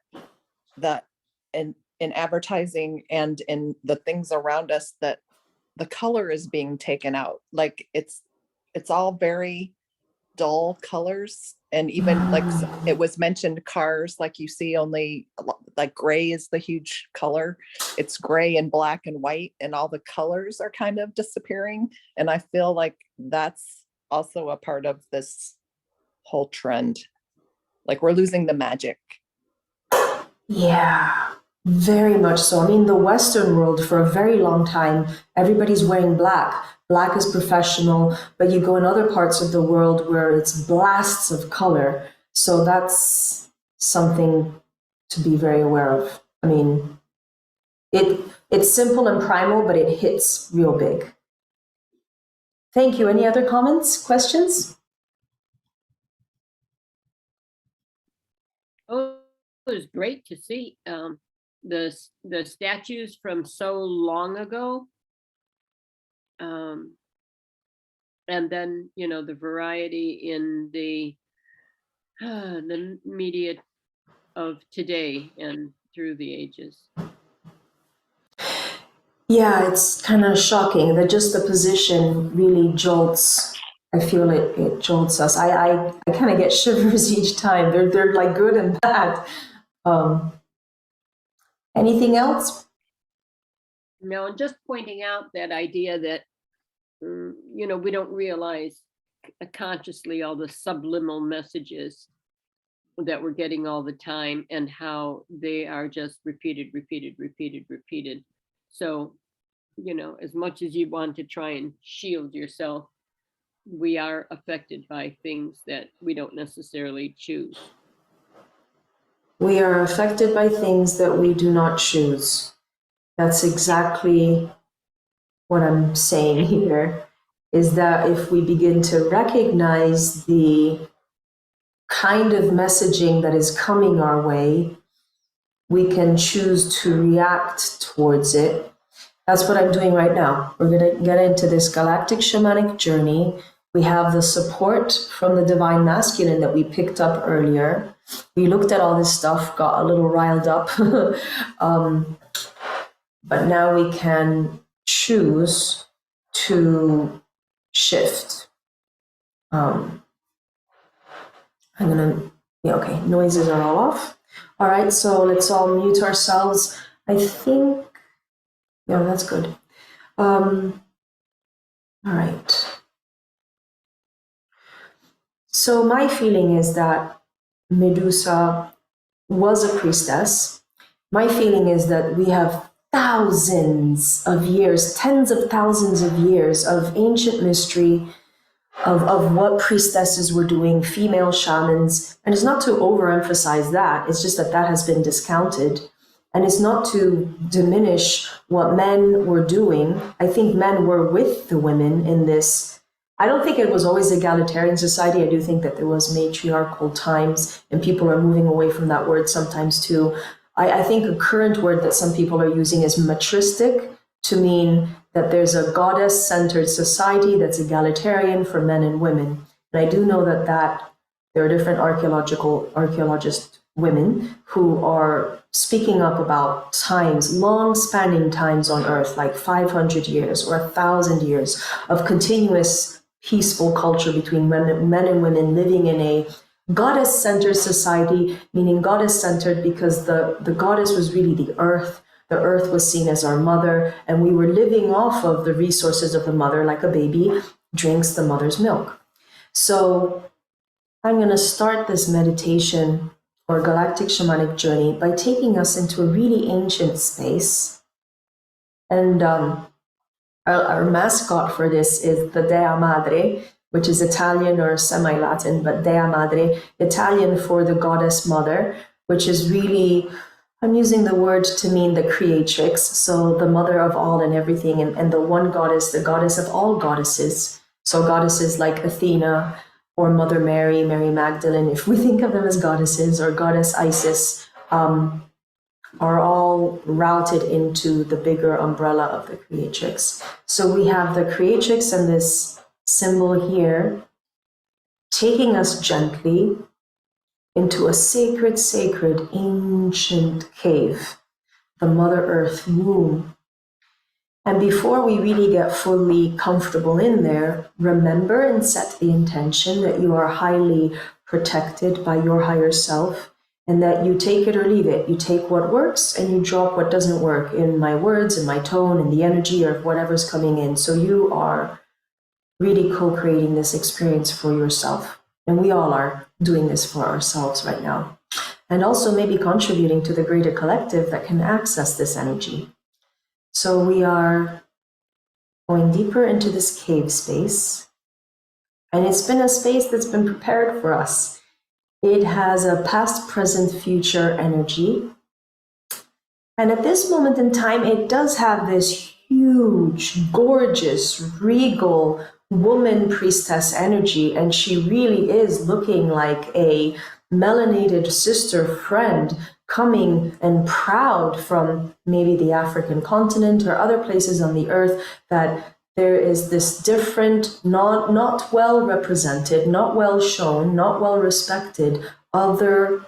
Speaker 6: in advertising and in the things around us, that the color is being taken out. Like it's all very dull colors. And even like it was mentioned cars, like you see only like gray is the huge color. It's gray and black and white, and all the colors are kind of disappearing. And I feel like that's also a part of this whole trend. Like we're losing the magic.
Speaker 1: Yeah, very much so. I mean, the Western world for a very long time, everybody's wearing black. Black is professional, but you go in other parts of the world where it's blasts of color. So that's something to be very aware of. I mean, it's simple and primal, but it hits real big. Thank you. Any other comments, questions?
Speaker 2: Oh, it was great to see the statues from so long ago. And then, you know, the variety in the media of today and through the ages.
Speaker 1: Yeah, it's kind of shocking that just the position really jolts. I feel it jolts us. I kind of get shivers each time. They're like good and bad. Anything else?
Speaker 2: No, and just pointing out that idea that, you know, we don't realize consciously all the subliminal messages that we're getting all the time and how they are just repeated. So, you know, as much as you want to try and shield yourself, we are affected by things that we don't necessarily choose.
Speaker 1: We are affected by things that we do not choose. That's exactly what I'm saying here, is that if we begin to recognize the kind of messaging that is coming our way, we can choose to react towards it. That's what I'm doing right now. We're going to get into this galactic shamanic journey. We have the support from the Divine Masculine that we picked up earlier. We looked at all this stuff, got a little riled up, but now we can choose to shift. I'm gonna, yeah, okay, noises are all off. All right, so let's all mute ourselves. I think, yeah, that's good. All right. So my feeling is that Medusa was a priestess. My feeling is that we have thousands of years, tens of thousands of years of ancient mystery of what priestesses were doing, female shamans. And it's not to overemphasize that, it's just that that has been discounted. And it's not to diminish what men were doing. I think men were with the women in this. I don't think it was always egalitarian society. I do think that there was matriarchal times, and people are moving away from that word sometimes too. I think a current word that some people are using is matristic, to mean that there's a goddess-centered society that's egalitarian for men and women. And I do know that there are different archaeologists women who are speaking up about times, long-spanning times on Earth, like 500 years or 1,000 years of continuous peaceful culture between men and women living in a goddess-centered society, meaning goddess-centered because the goddess was really the earth. The earth was seen as our mother, and we were living off of the resources of the mother, like a baby drinks the mother's milk. So I'm going to start this meditation or galactic shamanic journey by taking us into a really ancient space. And our mascot for this is the Dea Madre, which is Italian or semi-Latin, but Dea Madre, Italian for the goddess mother, which is really, I'm using the word to mean the creatrix, so the mother of all and everything, and the one goddess, the goddess of all goddesses. So goddesses like Athena or Mother Mary, Mary Magdalene, if we think of them as goddesses, or Goddess Isis, are all routed into the bigger umbrella of the creatrix. So we have the creatrix and this symbol here taking us gently into a sacred, ancient cave, the Mother Earth womb. And before we really get fully comfortable in there, remember and set the intention that you are highly protected by your higher self, and that you take it or leave it. You take what works and you drop what doesn't work, in my words, in my tone, in the energy of whatever's coming in. So you are really co-creating this experience for yourself. And we all are doing this for ourselves right now. And also maybe contributing to the greater collective that can access this energy. So we are going deeper into this cave space. And it's been a space that's been prepared for us. It has a past, present, future energy. And at this moment in time, it does have this huge, gorgeous, regal woman priestess energy. And she really is looking like a melanated sister friend coming and proud from maybe the African continent or other places on the earth, that there is this different, not well represented, not well shown, not well respected other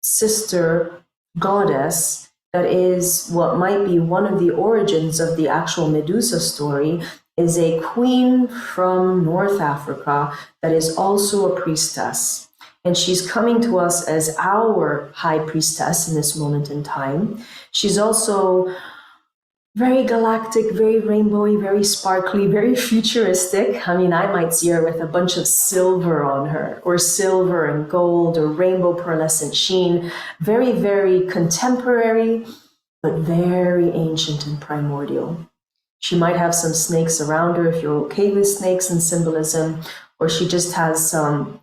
Speaker 1: sister goddess that is what might be one of the origins of the actual Medusa story, is a queen from North Africa that is also a priestess. And she's coming to us as our high priestess in this moment in time. She's also very galactic, very rainbowy, very sparkly, very futuristic. I mean, I might see her with a bunch of silver on her, or silver and gold, or rainbow pearlescent sheen. Very, very contemporary, but very ancient and primordial. She might have some snakes around her if you're okay with snakes and symbolism, or she just has some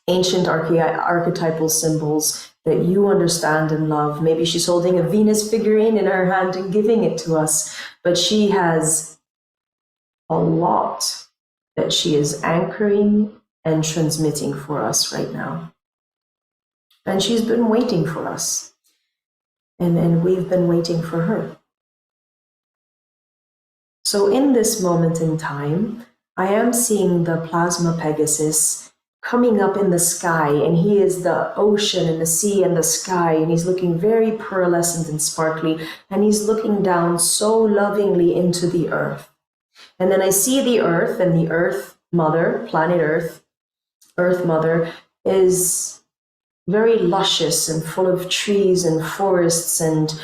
Speaker 1: ancient archetypal symbols that you understand and love. Maybe she's holding a Venus figurine in her hand and giving it to us, but she has a lot that she is anchoring and transmitting for us right now. And she's been waiting for us, and we've been waiting for her. So in this moment in time, I am seeing the Plasma Pegasus coming up in the sky, and he is the ocean and the sea and the sky, and he's looking very pearlescent and sparkly, and he's looking down so lovingly into the earth. And then I see the earth, and the earth mother, planet earth mother, is very luscious and full of trees and forests and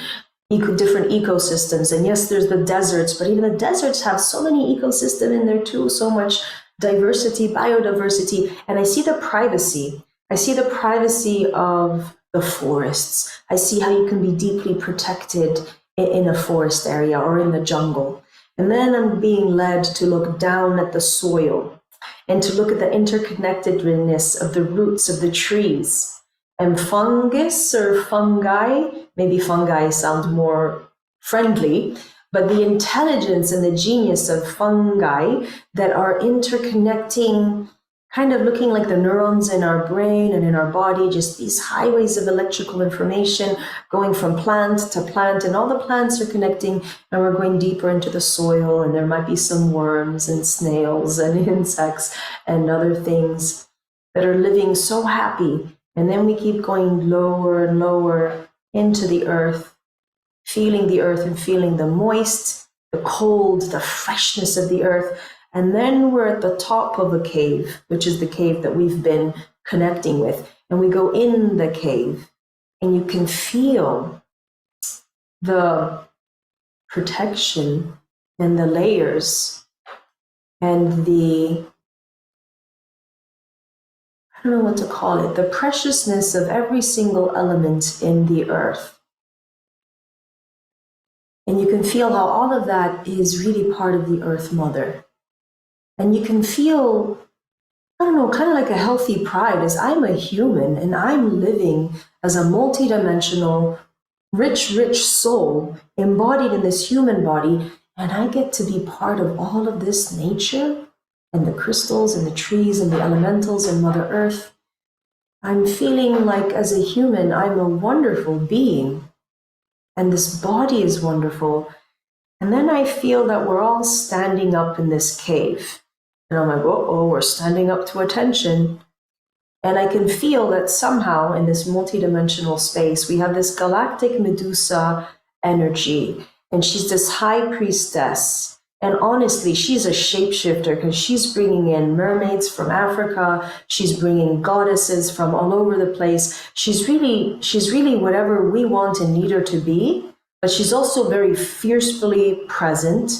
Speaker 1: different ecosystems. And yes, there's the deserts, but even the deserts have so many ecosystems in there too, so much diversity, biodiversity. And I see the privacy. I see the privacy of the forests. I see how you can be deeply protected in a forest area or in the jungle. And then I'm being led to look down at the soil and to look at the interconnectedness of the roots of the trees. And fungus or fungi, maybe fungi sound more friendly, but the intelligence and the genius of fungi that are interconnecting, kind of looking like the neurons in our brain and in our body, just these highways of electrical information going from plant to plant, and all the plants are connecting, and we're going deeper into the soil, and there might be some worms and snails and insects and other things that are living so happy And then we keep going lower and lower into the earth, feeling the earth and feeling the moist, the cold, the freshness of the earth. And then we're at the top of a cave, which is the cave that we've been connecting with. And we go in the cave, and you can feel the protection and the layers and the, I don't know what to call it, the preciousness of every single element in the earth. And you can feel how all of that is really part of the Earth Mother. And you can feel, I don't know, kind of like a healthy pride as I'm a human and I'm living as a multidimensional, rich soul embodied in this human body. And I get to be part of all of this nature and the crystals and the trees and the elementals and Mother Earth. I'm feeling like as a human, I'm a wonderful being. And this body is wonderful. And then I feel that we're all standing up in this cave. And I'm like, oh, we're standing up to attention. And I can feel that somehow in this multidimensional space, we have this Galactic Medusa energy. And she's this high priestess. And honestly, she's a shapeshifter because she's bringing in mermaids from Africa. She's bringing goddesses from all over the place. She's really whatever we want and need her to be, but she's also very fiercely present.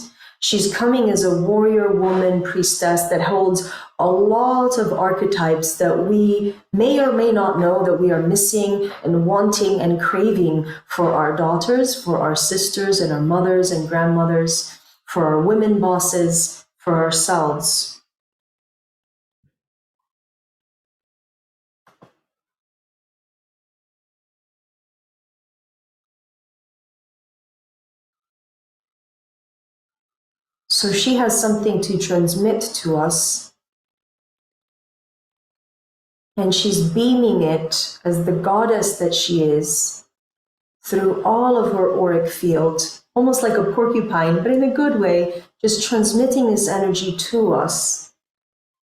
Speaker 1: She's coming as a warrior woman priestess that holds a lot of archetypes that we may or may not know that we are missing and wanting and craving for our daughters, for our sisters and our mothers and grandmothers, for our women bosses, for ourselves. So she has something to transmit to us, and she's beaming it as the goddess that she is through all of her auric field, almost like a porcupine, but in a good way, just transmitting this energy to us,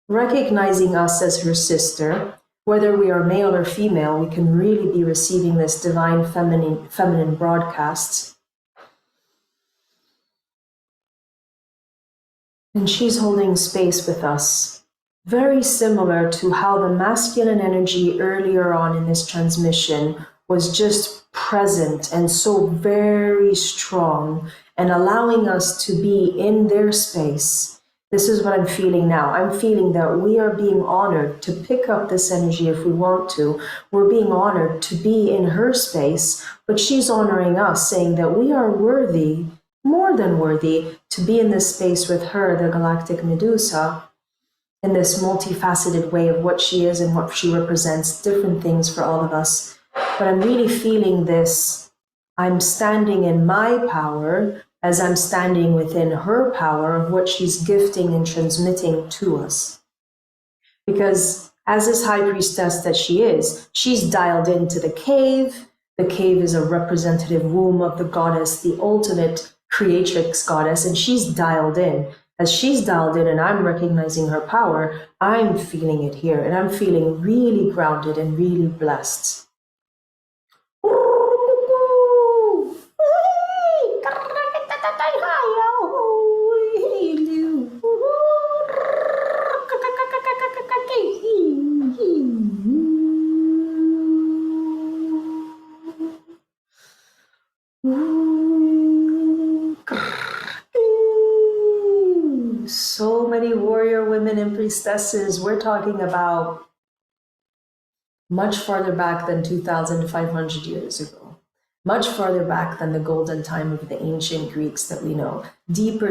Speaker 1: recognizing us as her sister. Whether we are male or female, we can really be receiving this divine feminine broadcast. And she's holding space with us, very similar to how the masculine energy earlier on in this transmission was just present and so very strong and allowing us to be in their space. This is what I'm feeling now. I'm feeling that we are being honored to pick up this energy if we want to. We're being honored to be in her space, but she's honoring us, saying that we are worthy, more than worthy, to be in this space with her, the Galactic Medusa, in this multifaceted way of what she is and what she represents, different things for all of us. But I'm really feeling this. I'm standing in my power as I'm standing within her power of what she's gifting and transmitting to us. Because as this high priestess that she is, she's dialed into the cave. The cave is a representative womb of the goddess, the ultimate creatrix goddess, and she's dialed in. As she's dialed in and I'm recognizing her power, I'm feeling it here, and I'm feeling really grounded and really blessed. So many warrior women and priestesses. We're talking about much farther back than 2,500 years ago, much farther back than the golden time of the ancient Greeks that we know, deeper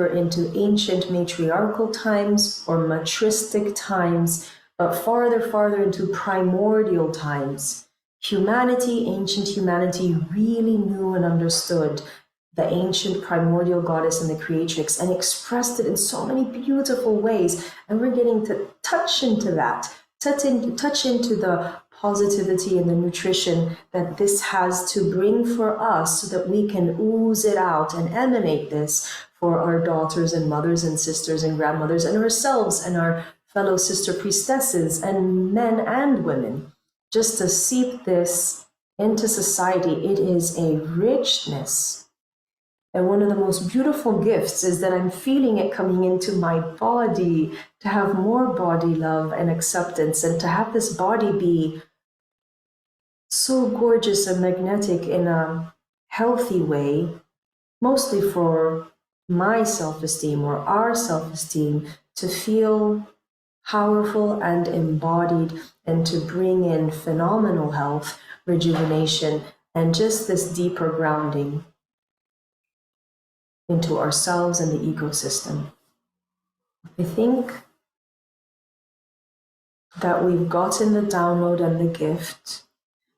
Speaker 1: into ancient matriarchal times or matristic times, but farther into primordial times. Humanity, ancient humanity, really knew and understood the ancient primordial goddess and the creatrix and expressed it in so many beautiful ways. And we're getting to touch into that, touch into the positivity and the nutrition that this has to bring for us so that we can ooze it out and emanate this for our daughters and mothers and sisters and grandmothers and ourselves and our fellow sister priestesses and men and women. just to seep this into society, it is a richness. And one of the most beautiful gifts is that I'm feeling it coming into my body, to have more body love and acceptance, and to have this body be so gorgeous and magnetic in a healthy way, mostly for my self-esteem or our self-esteem, to feel powerful and embodied, and to bring in phenomenal health, rejuvenation, and just this deeper grounding into ourselves and the ecosystem. I think that we've gotten the download and the gift.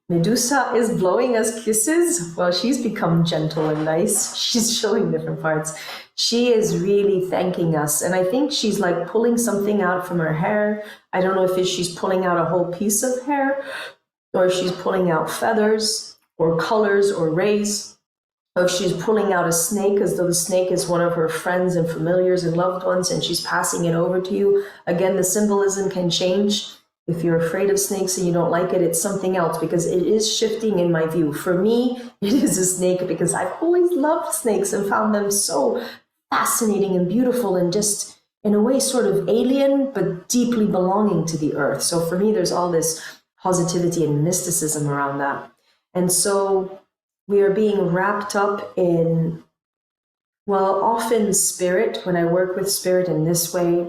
Speaker 1: Medusa is blowing us kisses. Well, she's become gentle and nice. She's showing different parts. She is really thanking us. And I think she's like pulling something out from her hair. I don't know if she's pulling out a whole piece of hair, or if she's pulling out feathers or colors or rays, or if she's pulling out a snake as though the snake is one of her friends and familiars and loved ones, and she's passing it over to you. Again, the symbolism can change. If you're afraid of snakes and you don't like it, it's something else, because it is shifting in my view. For me, it is a snake, because I've always loved snakes and found them so fascinating and beautiful, and just in a way sort of alien, but deeply belonging to the earth. So for me, there's all this positivity and mysticism around that. And so we are being wrapped up in, well, often spirit. When I work with spirit in this way,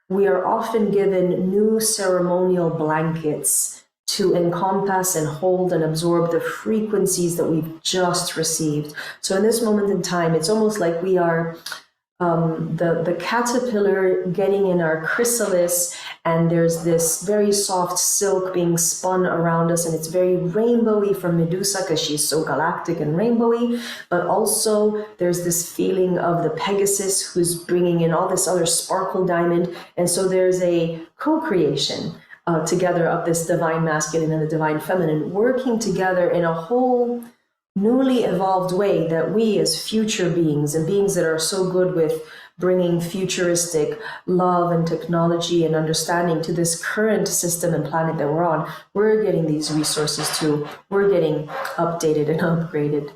Speaker 1: we are often given new ceremonial blankets to encompass and hold and absorb the frequencies that we've just received. So in this moment in time, it's almost like we are the caterpillar getting in our chrysalis, and there's this very soft silk being spun around us, and it's very rainbowy from Medusa because she's so galactic and rainbowy, but also there's this feeling of the Pegasus who's bringing in all this other sparkle diamond, and so there's a co-creation together of this divine masculine and the divine feminine working together in a whole newly evolved way, that we as future beings and beings that are so good with bringing futuristic love and technology and understanding to this current system and planet that we're on, we're getting these resources too. We're getting updated and upgraded.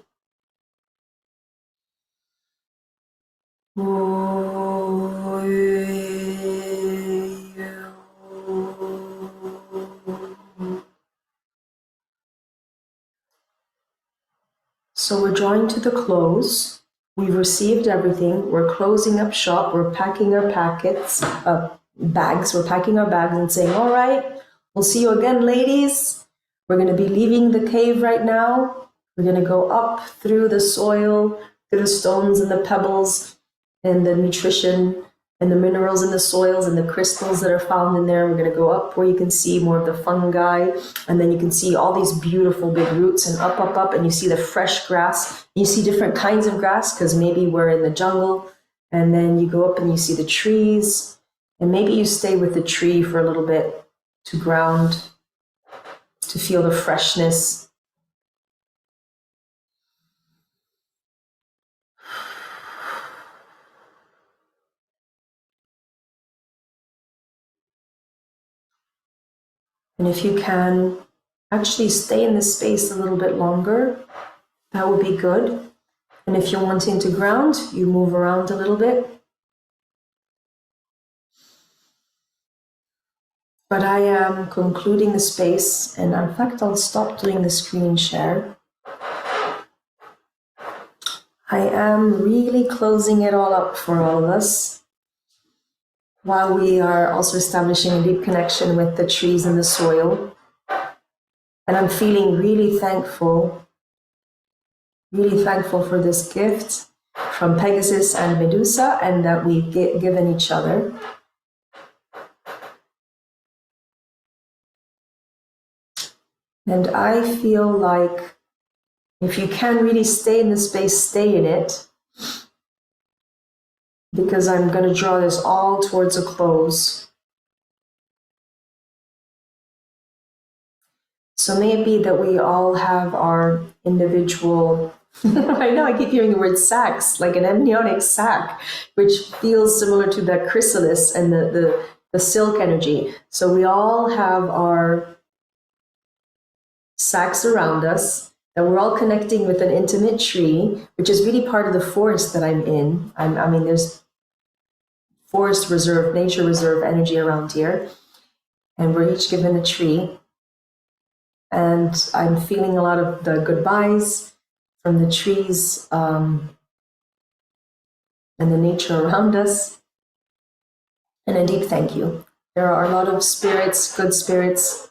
Speaker 1: So we're drawing to the close. We've received everything. We're closing up shop. We're packing our bags. We're packing our bags and saying, all right, we'll see you again, ladies. We're going to be leaving the cave right now. We're going to go up through the soil, through the stones and the pebbles and the nutrition and the minerals in the soils and the crystals that are found in there. We're going to go up where you can see more of the fungi, and then you can see all these beautiful big roots, and up, and you see the fresh grass. You see different kinds of grass because maybe we're in the jungle, and then you go up and you see the trees, and maybe you stay with the tree for a little bit to ground, to feel the freshness. And if you can actually stay in this space a little bit longer, that would be good. And if you're wanting to ground, you move around a little bit. But I am concluding the space, and in fact, I'll stop doing the screen share. I am really closing it all up for all of us, while we are also establishing a deep connection with the trees and the soil. And I'm feeling really thankful for this gift from Pegasus and Medusa, and that we've given each other. And I feel like if you can really stay in the space, stay in it, because I'm going to draw this all towards a close. So maybe that we all have our individual, I know I keep hearing the word sacs, like an amniotic sac, which feels similar to the chrysalis and the silk energy. So we all have our sacks around us, and we're all connecting with an intimate tree, which is really part of the forest that I'm in. I mean, there's forest reserve, nature reserve energy around here, and we're each given a tree. And I'm feeling a lot of the goodbyes from the trees and the nature around us. And a deep thank you. There are a lot of spirits, good spirits,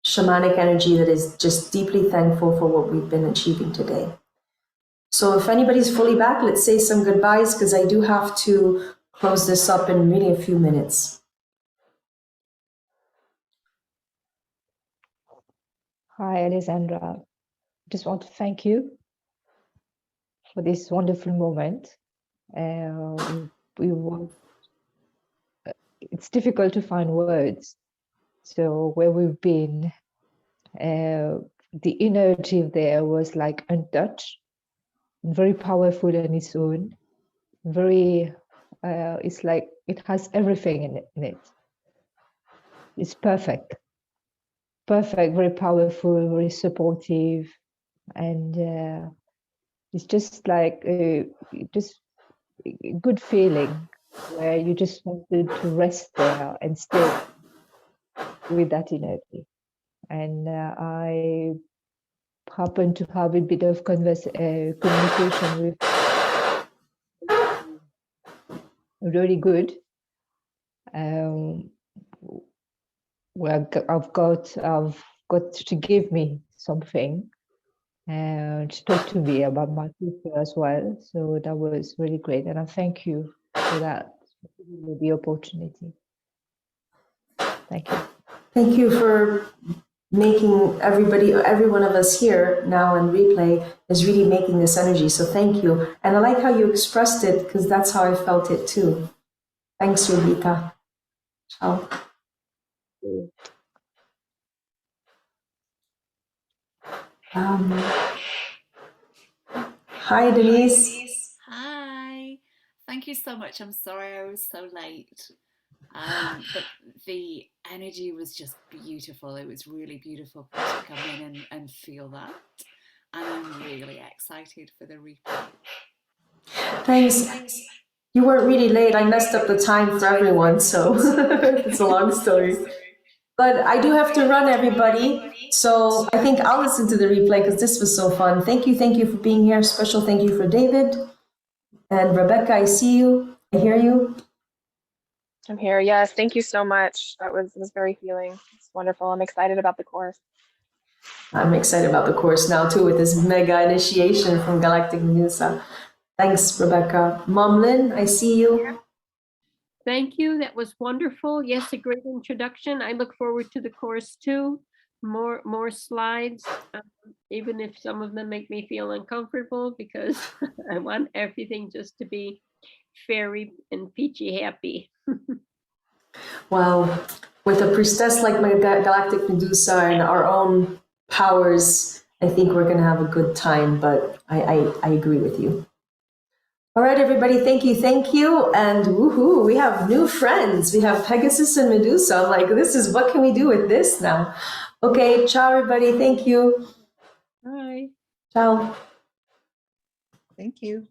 Speaker 1: shamanic energy that is just deeply thankful for what we've been achieving today. So if anybody's fully back, let's say some goodbyes, because I do have to close this up in really a few minutes.
Speaker 4: Hi, Alessandra. Just want to thank you for this wonderful moment. It's difficult to find words. So where we've been, the energy there was like untouched, very powerful on its own. Very, it's like it has everything in it. It's perfect, very powerful, very supportive, and it's just like just a good feeling where you just wanted to rest there and stay with that energy. And I happened to have a bit of communication with really good. Where I've got to give me something and to talk to me about my future as well. So that was really great, and I thank you for that, for the opportunity. Thank you.
Speaker 1: Thank you for making every one of us here now in replay is really making this energy. So thank you. And I like how you expressed it, because that's how I felt it too. Thanks, Yogita. Ciao. Hi, Denise.
Speaker 7: Hi. Thank you so much. I'm sorry I was so late. But the energy was just beautiful. It was really beautiful to come in and feel that. And I'm really excited for the replay.
Speaker 1: Thanks. You weren't really late. I messed up the time for everyone, so it's a long story. But I do have to run, everybody. So I think I'll listen to the replay because this was so fun. Thank you for being here. Special thank you for David. And Rebecca, I see you. I hear you.
Speaker 5: I'm here. Yes, thank you so much. That was very healing. It's wonderful. I'm excited about the course.
Speaker 1: I'm excited about the course now too, with this mega initiation from Galactic Medusa. Thanks, Rebecca. Mom Lynn, I see you.
Speaker 2: Thank you. That was wonderful. Yes, a great introduction. I look forward to the course too. More slides, even if some of them make me feel uncomfortable, because I want everything just to be fairy and peachy happy.
Speaker 1: Well, with a priestess like my Galactic Medusa and our own powers, I think we're going to have a good time, but I agree with you. All right, everybody, thank you. And woohoo, we have new friends. We have Pegasus and Medusa. I'm like, what can we do with this now? Okay, ciao, everybody. Thank you.
Speaker 2: Bye.
Speaker 1: Ciao.
Speaker 6: Thank you.